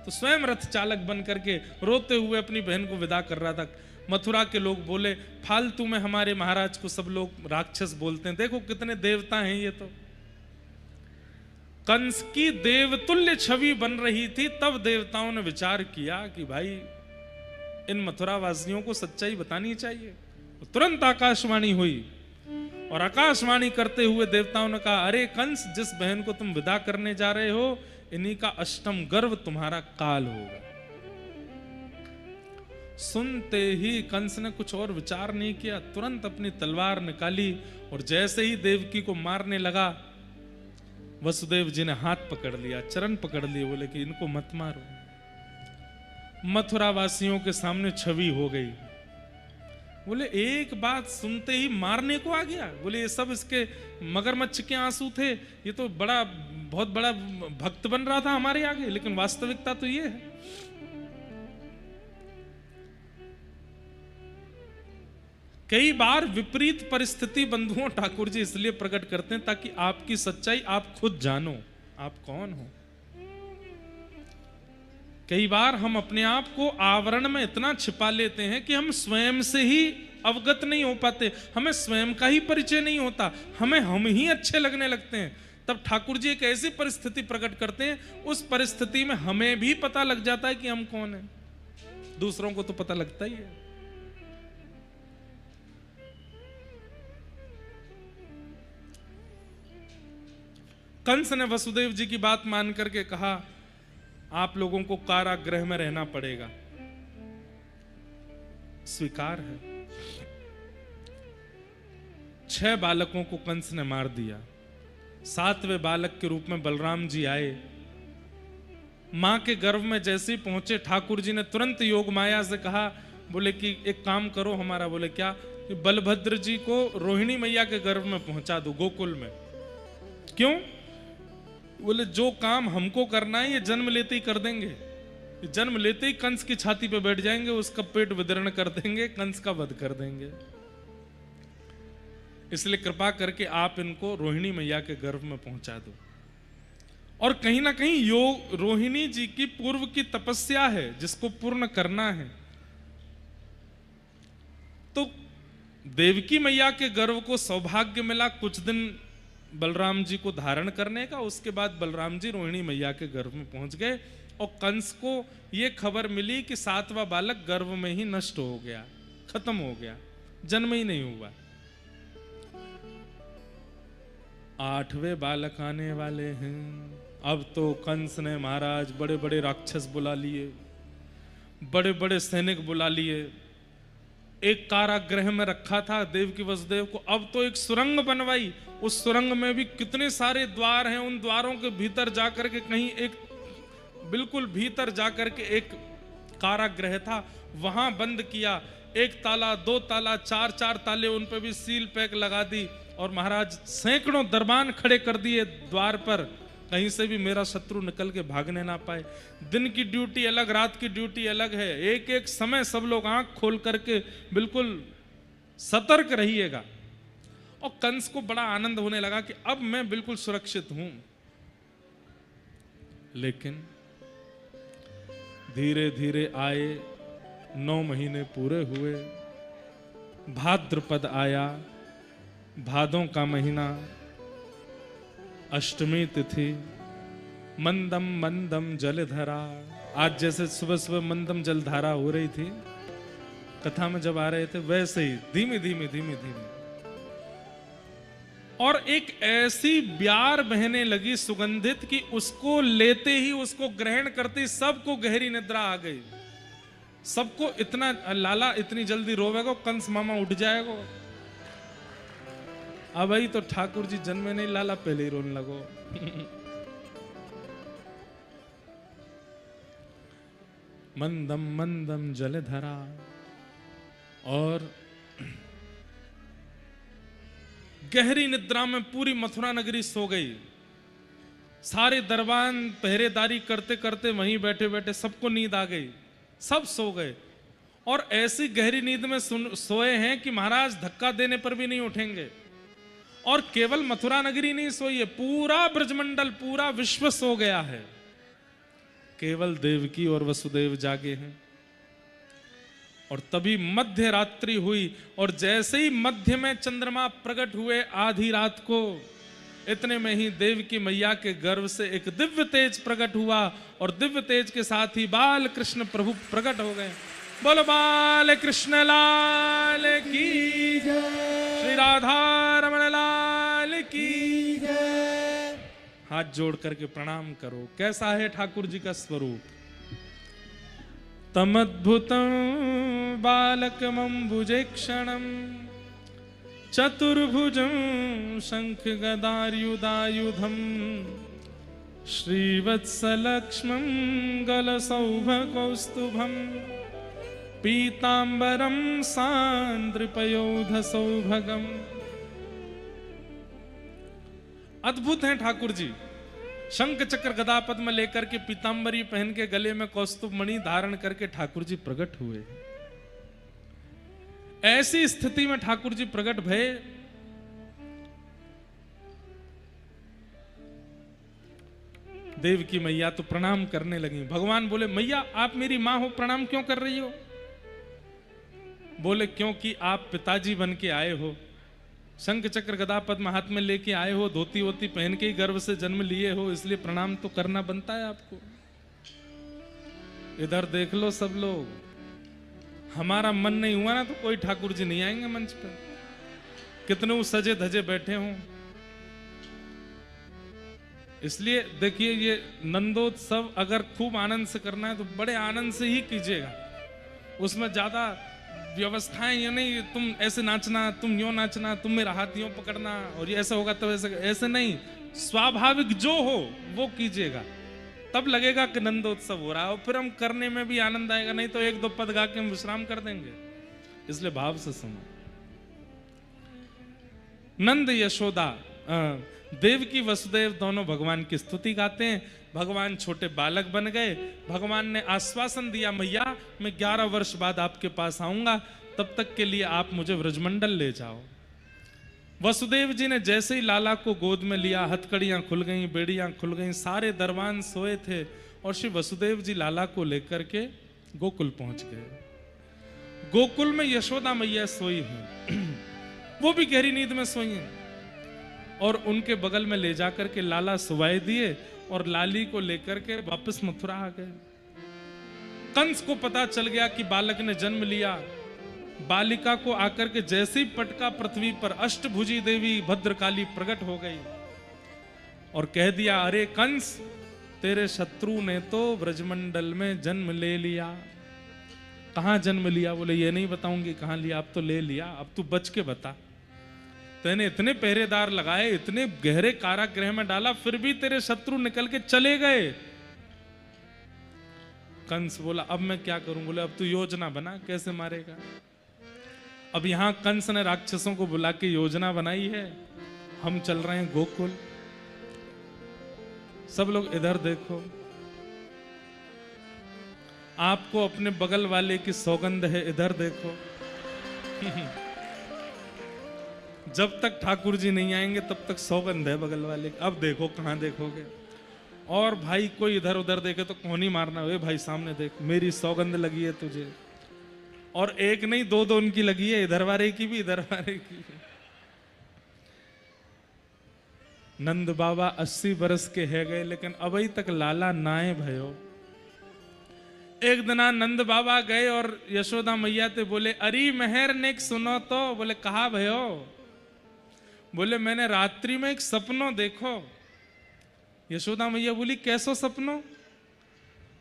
तो स्वयं रथ चालक बन करके रोते हुए अपनी बहन को विदा कर रहा था। मथुरा के लोग बोले, फालतू में हमारे महाराज को सब लोग राक्षस बोलते हैं, देखो कितने देवता हैं ये। तो कंस की देवतुल्य छवि बन रही थी, तब देवताओं ने विचार किया कि भाई इन मथुरा वासियों को सच्चाई बतानी चाहिए। तो तुरंत आकाशवाणी हुई, और आकाशवाणी करते हुए देवताओं ने कहा, अरे कंस, जिस बहन को तुम विदा करने जा रहे हो इन्हीं का अष्टम गर्भ तुम्हारा काल होगा। सुनते ही कंस ने कुछ और विचार नहीं किया, तुरंत अपनी तलवार निकाली और जैसे ही देवकी को मारने लगा, वसुदेव जी ने हाथ पकड़ लिया, चरण पकड़ लिए, बोले कि इनको मत मारो। मथुरा वासियों के सामने छवि हो गई। बोले एक बात सुनते ही मारने को आ गया। बोले ये सब इसके मगरमच्छ के आंसू थे, ये तो बहुत बड़ा भक्त बन रहा था हमारे आगे, लेकिन वास्तविकता तो ये है। कई बार विपरीत परिस्थिति बंधुओं ठाकुर जी इसलिए प्रकट करते हैं ताकि आपकी सच्चाई आप खुद जानो आप कौन हो। कई बार हम अपने आप को आवरण में इतना छिपा लेते हैं कि हम स्वयं से ही अवगत नहीं हो पाते, हमें स्वयं का ही परिचय नहीं होता, हमें हम ही अच्छे लगने लगते हैं, तब ठाकुर जी एक ऐसी परिस्थिति प्रकट करते हैं, उस परिस्थिति में हमें भी पता लग जाता है कि हम कौन हैं। दूसरों को तो पता लगता ही है। कंस ने वसुदेव जी की बात मान करके कहा, आप लोगों को कारागृह में रहना पड़ेगा। स्वीकार है। 6 बालकों को कंस ने मार दिया। 7वें बालक के रूप में बलराम जी आए। मां के गर्भ में जैसे ही पहुंचे, ठाकुर जी ने तुरंत योग माया से कहा, बोले कि एक काम करो हमारा। बोले क्या? कि बलभद्र जी को रोहिणी मैया के गर्भ में पहुंचा दो, गोकुल में। क्यों? बोले जो काम हमको करना है ये जन्म लेते ही कर देंगे। जन्म लेते ही कंस की छाती पे बैठ जाएंगे, उसका पेट विदीर्ण कर देंगे, कंस का वध कर देंगे। इसलिए कृपा करके आप इनको रोहिणी मैया के गर्भ में पहुंचा दो। और कहीं ना कहीं योग रोहिणी जी की पूर्व की तपस्या है जिसको पूर्ण करना है। तो देवकी मैया के गर्भ को सौभाग्य मिला कुछ दिन बलराम जी को धारण करने का। उसके बाद बलराम जी रोहिणी मैया के गर्भ में पहुंच गए और कंस को यह खबर मिली कि 7वां बालक गर्भ में ही नष्ट हो गया, खत्म हो गया, जन्म ही नहीं हुआ। 8वें बालक आने वाले हैं। अब तो कंस ने महाराज बड़े बड़े राक्षस बुला लिए, बड़े बड़े सैनिक बुला लिए। एक कारागृह में रखा था देवकी वसुदेव को, अब तो एक सुरंग बनवाई। उस सुरंग में भी कितने सारे द्वार हैं, उन द्वारों के भीतर जाकर के कहीं एक बिल्कुल भीतर जाकर के एक कारागृह था, वहां बंद किया। 1 ताला, 2 ताला, 4 ताले, उन पे भी सील पैक लगा दी। और महाराज सैकड़ों दरबान खड़े कर दिए द्वार पर, कहीं से भी मेरा शत्रु निकल के भागने ना पाए। दिन की ड्यूटी अलग, रात की ड्यूटी अलग है। एक एक समय सब लोग आंख खोल करके बिल्कुल सतर्क रहिएगा। और कंस को बड़ा आनंद होने लगा कि अब मैं बिल्कुल सुरक्षित हूं। लेकिन धीरे धीरे आए, 9 महीने पूरे हुए, भाद्रपद आया, भादों का महीना, अष्टमी तिथि, मंदम मंदम जलधारा। आज जैसे सुबह सुबह मंदम जलधारा हो रही थी कथा में जब आ रहे थे, वैसे ही धीमे धीमे धीमे धीमे। और एक ऐसी ब्यार बहने लगी सुगंधित कि उसको लेते ही, उसको ग्रहण करते ही सबको गहरी निद्रा आ गई। सबको इतना लाला इतनी जल्दी रोवेगा, कंस मामा उठ जाएगा। अब भाई तो ठाकुर जी जन्मे नहीं, लाला पहले ही रोने लगो। मंदम मंदम जलधरा। और गहरी निद्रा में पूरी मथुरा नगरी सो गई। सारे दरबान पहरेदारी करते करते वहीं बैठे बैठे सबको नींद आ गई, सब सो गए। और ऐसी गहरी नींद में सोए हैं कि महाराज धक्का देने पर भी नहीं उठेंगे। और केवल मथुरा नगरी नहीं सोई है, पूरा ब्रजमंडल, पूरा विश्व सो गया है। केवल देवकी और वसुदेव जागे हैं। और तभी मध्य रात्रि हुई, और जैसे ही मध्य में चंद्रमा प्रकट हुए आधी रात को, इतने में ही देवकी मैया के गर्भ से एक दिव्य तेज प्रकट हुआ। और दिव्य तेज के साथ ही बाल कृष्ण प्रभु प्रकट हो गए। बोलो बाल कृष्ण लाल की जय, श्री राधा रमण लाल की जय। हाथ जोड़ करके प्रणाम करो। कैसा है ठाकुर जी का स्वरूप? तमद्भुतं बालकमंबुजेक्षणं चतुर्भुजं शंख गदायुधायुधं श्रीवत्सलक्ष्मं गलसौभकौस्तुभं पीतांबरं सान्द्रपयोधसौभगम्। अद्भुत हैं ठाकुर जी। शंख चक्र गदा पद्म लेकर के, पीतांबरी पहन के, गले में कौस्तुभ मणि धारण करके ठाकुर जी प्रकट हुए। ऐसी स्थिति में ठाकुर जी प्रकट भये। देवकी मैया तो प्रणाम करने लगी। भगवान बोले, मैया आप मेरी मां हो, प्रणाम क्यों कर रही हो? बोले क्योंकि आप पिताजी बन के आए हो, शंख चक्र गदा पद्म हाथ में लेके आए हो, धोती वोती पहन के ही गर्भ से जन्म लिए हो, इसलिए प्रणाम तो करना बनता है आपको। इधर देख लो सब लोग, हमारा मन नहीं हुआ ना तो कोई ठाकुर जी नहीं आएंगे मंच पर, कितने वो सजे धजे बैठे हों। इसलिए देखिए, ये नंदोत्सव अगर खूब आनंद से करना है तो बड़े आनंद से ही कीजिएगा, उसमें ज्यादा व्यवस्थाएं ये नहीं तुम ऐसे नाचना, तुम यूं नाचना, तुम मेरा हाथ यूं पकड़ना और ये ऐसा होगा तो ऐसे नहीं, स्वाभाविक जो हो वो कीजिएगा, तब लगेगा कि नंदोत्सव हो रहा है और फिर हम करने में भी आनंद आएगा। नहीं तो एक दो पद गा के हम विश्राम कर देंगे। इसलिए भाव से सुनो। नंद यशोदा देवकी वसुदेव दोनों भगवान की स्तुति गाते हैं। भगवान छोटे बालक बन गए। भगवान ने आश्वासन दिया, मैया मैं 11 वर्ष बाद आपके पास आऊंगा, तब तक के लिए आप मुझे व्रजमंडल ले जाओ। वसुदेव जी ने जैसे ही लाला को गोद में लिया, हथकड़ियां खुल गईं, बेड़ियां खुल गईं, सारे दरबान सोए थे और श्री वसुदेव जी लाला को लेकर के गोकुल पहुंच गए। गोकुल में यशोदा मैया सोई हैं, वो भी गहरी नींद में सोई हैं और उनके बगल में ले जाकर के लाला सुवाए दिए और लाली को लेकर के वापस मथुरा आ गए। कंस को पता चल गया कि बालक ने जन्म लिया। बालिका को आकर के जैसे ही पटका पृथ्वी पर, अष्टभुजी देवी भद्रकाली प्रकट हो गई और कह दिया, अरे कंस, तेरे शत्रु ने तो ब्रजमंडल में जन्म ले लिया। कहां जन्म लिया? बोले ये नहीं बताऊंगी कहां लिया, अब तो ले लिया, अब तू बच के बता। तेने इतने पहरेदार लगाए, इतने गहरे कारागृह में डाला, फिर भी तेरे शत्रु निकल के चले गए। कंस बोला, अब मैं क्या करूं? बोले अब तू योजना बना, कैसे मारेगा। अब यहां कंस ने राक्षसों को बुला के योजना बनाई है। हम चल रहे हैं गोकुल। सब लोग इधर देखो, आपको अपने बगल वाले की सौगंध है, इधर देखो। जब तक ठाकुर जी नहीं आएंगे तब तक सौगंध है बगल वाले की। अब देखो कहां देखोगे। और भाई कोई इधर उधर देखे तो कौन ही मारना हुए, भाई सामने देख, मेरी सौगंध लगी है तुझे। और एक नहीं, दो दो उनकी लगी है, इधर वाले की भी, इधर वाले की भी। नंद बाबा 80 बरस के है गए, लेकिन अभी तक लाला नाए भयो। एक दिना नंद बाबा गए और यशोदा मैया ते बोले, अरे मेहर ने सुनो तो। बोले कहा भयो? बोले मैंने रात्रि में एक सपनों देखो। यशोदा मैया बोली, कैसो सपनों?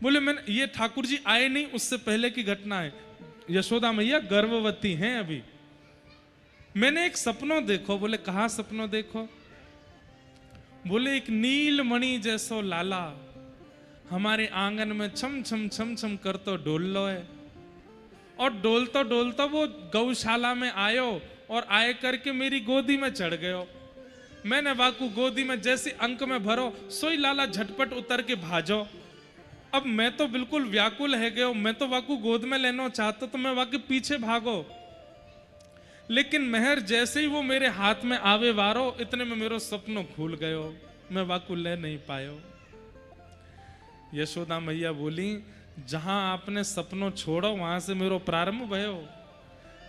बोले मैंने, ये ठाकुर जी आए नहीं उससे पहले की घटना है। यशोदा मैया गर्भवती हैं अभी। मैंने एक सपनों देखो। बोले कहा सपनों देखो? बोले एक नीलमणि जैसो लाला हमारे आंगन में छम छम छम छम कर तो डोल लो है। और डोलता डोलता वो गौशाला में आयो और आए करके मेरी गोदी में चढ़ गयो। मैंने वाकू गोदी में जैसे अंक में भरो, सोई लाला झटपट उतर के भाजो। अब मैं तो बिल्कुल व्याकुल है गयो, मैं तो वाकू गोद में लेना चाहता तो मैं वाकई पीछे भागो, लेकिन मेहर जैसे ही वो मेरे हाथ में आवे वारो, इतने में मेरो सपनों खुल गयो, मैं वाकू ले नहीं पायो। यशोदा मैया बोली, जहां आपने सपनों छोड़ो वहां से मेरो प्रारंभ भयो।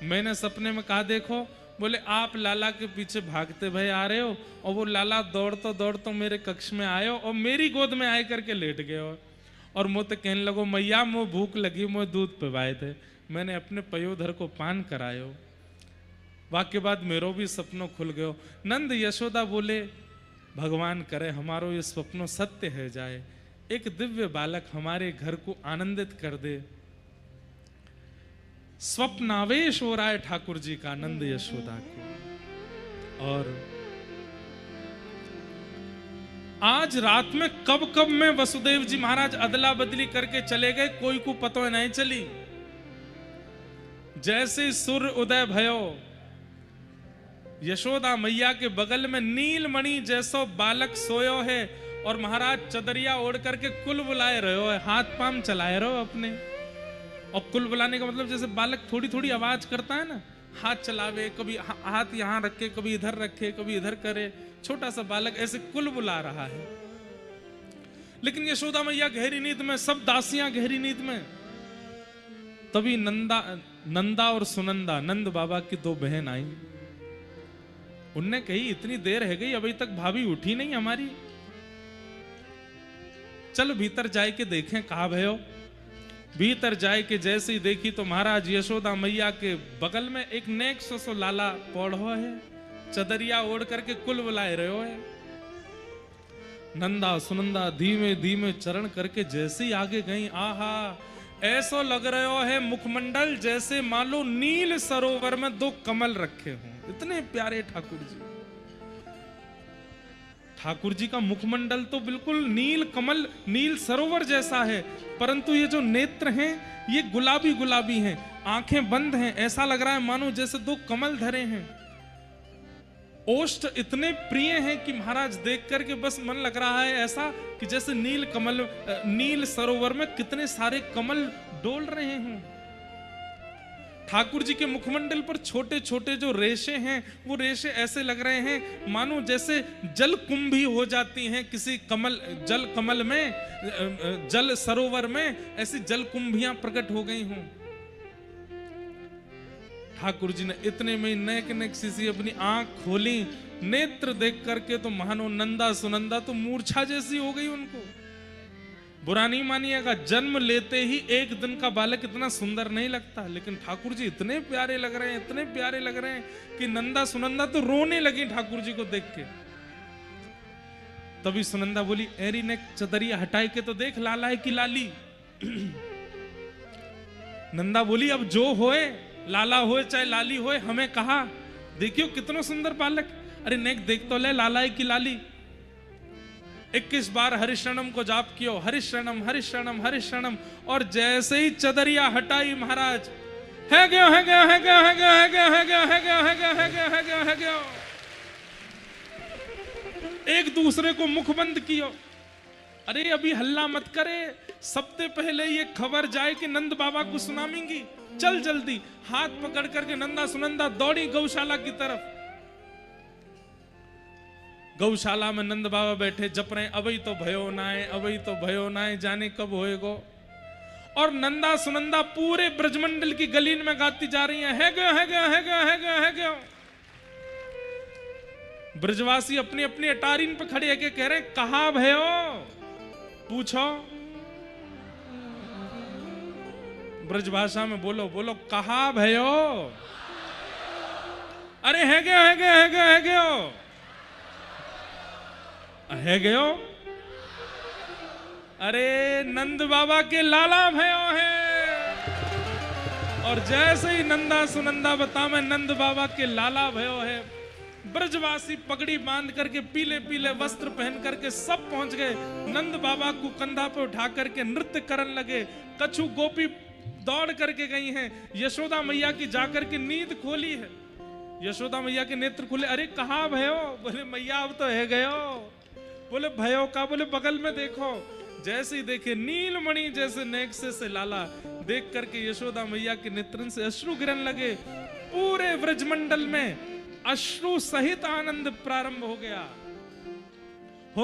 मैंने सपने में कहा देखो? बोले आप लाला के पीछे भागते भय आ रहे हो और वो लाला दौड़तो मेरे कक्ष में आयो और मेरी गोद में आए करके लेट गए और मुझे कहने लगो, मैया मुझे भूख लगी, मुझे दूध पिवाए थे। मैंने अपने पयोधर को पान करायो। वाक्य बाद मेरो भी सपनों खुल गयो। नंद यशोदा बोले, भगवान करे हमारो ये स्वप्नों सत्य है जाए, एक दिव्य बालक हमारे घर को आनंदित कर दे। स्वप्नावेश हो रहा है ठाकुर जी का नंद यशोदा को। और आज रात में कब में वसुदेव जी महाराज अदला बदली करके चले गए, कोई को पतो नहीं चली। जैसे सूर्य उदय भयो, यशोदा मैया के बगल में नीलमणि जैसो बालक सोयो है और महाराज चदरिया ओढ़ करके कुल बुलाए रहो है, हाथ पाम चलाए रहो अपने। और कुल बुलाने का मतलब जैसे बालक थोड़ी थोड़ी आवाज करता है ना, हाथ चलावे, कभी हाथ यहां रखे, कभी इधर रखे, कभी इधर करे, छोटा सा बालक ऐसे कुल बुला रहा है। लेकिन यशोदा मैया गहरी नींद में, सब दासियां गहरी नींद में। तभी नंदा और सुनंदा, नंद बाबा की दो बहन आई। उनने कही इतनी देर है गई, अभी तक भाभी उठी नहीं हमारी, चल भीतर जाए के देखें कहा भयो। भीतर जाए के जैसे ही देखी तो महाराज यशोदा मैया के बगल में एक नेक सो लाला पौड़ो है, चदरिया ओढ़ करके कुल बुलाए रहे है। नंदा सुनंदा धीमे धीमे चरण करके जैसे ही आगे गई, आहा ऐसो लग रहे है मुखमंडल जैसे मानो नील सरोवर में दो कमल रखे हों, इतने प्यारे ठाकुर जी। ठाकुर जी का मुखमंडल तो बिल्कुल नील कमल, नील सरोवर जैसा है, परंतु ये जो नेत्र हैं ये गुलाबी गुलाबी हैं, आंखें बंद हैं, ऐसा लग रहा है मानो जैसे दो कमल धरे हैं। ओष्ठ इतने प्रिय हैं कि महाराज देख करके बस मन लग रहा है ऐसा कि जैसे नील कमल, नील सरोवर में कितने सारे कमल डोल रहे हों। ठाकुर जी के मुखमंडल पर छोटे छोटे जो रेशे हैं वो रेशे ऐसे लग रहे हैं मानो जैसे जल कुंभी हो जाती हैं किसी कमल, जल कमल में, जल सरोवर में ऐसी जल कुंभियां प्रकट हो गई हों। ठाकुर जी ने इतने में नेक नेक सी अपनी आंख खोली, नेत्र देख करके तो मानो नंदा सुनंदा तो मूर्छा जैसी हो गई उनको। बुरा नहीं मानिएगा, जन्म लेते ही एक दिन का बालक इतना सुंदर नहीं लगता, लेकिन ठाकुर जी इतने प्यारे लग रहे हैं, इतने प्यारे लग रहे हैं कि नंदा सुनंदा तो रोने लगी ठाकुर जी को देख के। तभी सुनंदा बोली, एरी ने चदरिया हटाई के तो देख लाला है कि लाली। नंदा बोली, अब जो होए, लाला होए चाहे लाली होए, हमें कहा, देखियो कितना सुंदर बालक। अरे नेक देख तो ले, लाला है कि लाली। 21 बार हरिशरणम को जाप कियो, हरिशरणम हरिशरणम हरिशरणम, और जैसे ही चदरिया हटाई महाराज, है गयो है गयो है गयो है गयो है गयो है गयो है गयो है गयो है गयो है गयो है गयो। एक दूसरे को मुख बंद कियो। अरे अभी हल्ला मत करे, सबसे पहले ये खबर जाए कि नंद बाबा को सुनामेंगी, चल जल्दी। हाथ पकड़ करके नंदा सुनंदा दौड़ी गौशाला की तरफ। गौशाला में नंद बाबा बैठे जप रहे, अभी तो भयो नाए, अभी तो भयो नाए, जाने कब होएगो। और नंदा सुनंदा पूरे ब्रजमंडल की गलीन में गाती जा रही है गयो है गयो है गयो है गयो है गयो। ब्रजवासी अपनी अपनी अटारीन पे खड़े है कह रहे, कहा भयो, पूछो ब्रजभाषा में, बोलो बोलो, कहा भयो। अरे है गयो है गयो है गयो है गयो है गयो। अरे नंद बाबा के लाला भयो है। और जैसे ही नंदा सुनंदा बता में नंद बाबा के लाला भयो है, ब्रजवासी पगड़ी बांध करके पीले पीले वस्त्र पहन करके सब पहुंच गए। नंद बाबा को कंधा पे उठा करके नृत्य करने लगे। कछु गोपी दौड़ करके गई हैं। यशोदा मैया की जाकर के नींद खोली है, यशोदा मैया के नेत्र खुले। अरे कहाँ भयो? बोले मैया अब तो है गयो। बोले भयो का? बोले बगल में देखो। जैसे ही देखे नीलमणि जैसे नेक्से से लाला देख करके यशोदा मैया के नेत्रन से अश्रु गिरने लगे। पूरे ब्रजमंडल में अश्रु सहित आनंद प्रारंभ हो गया।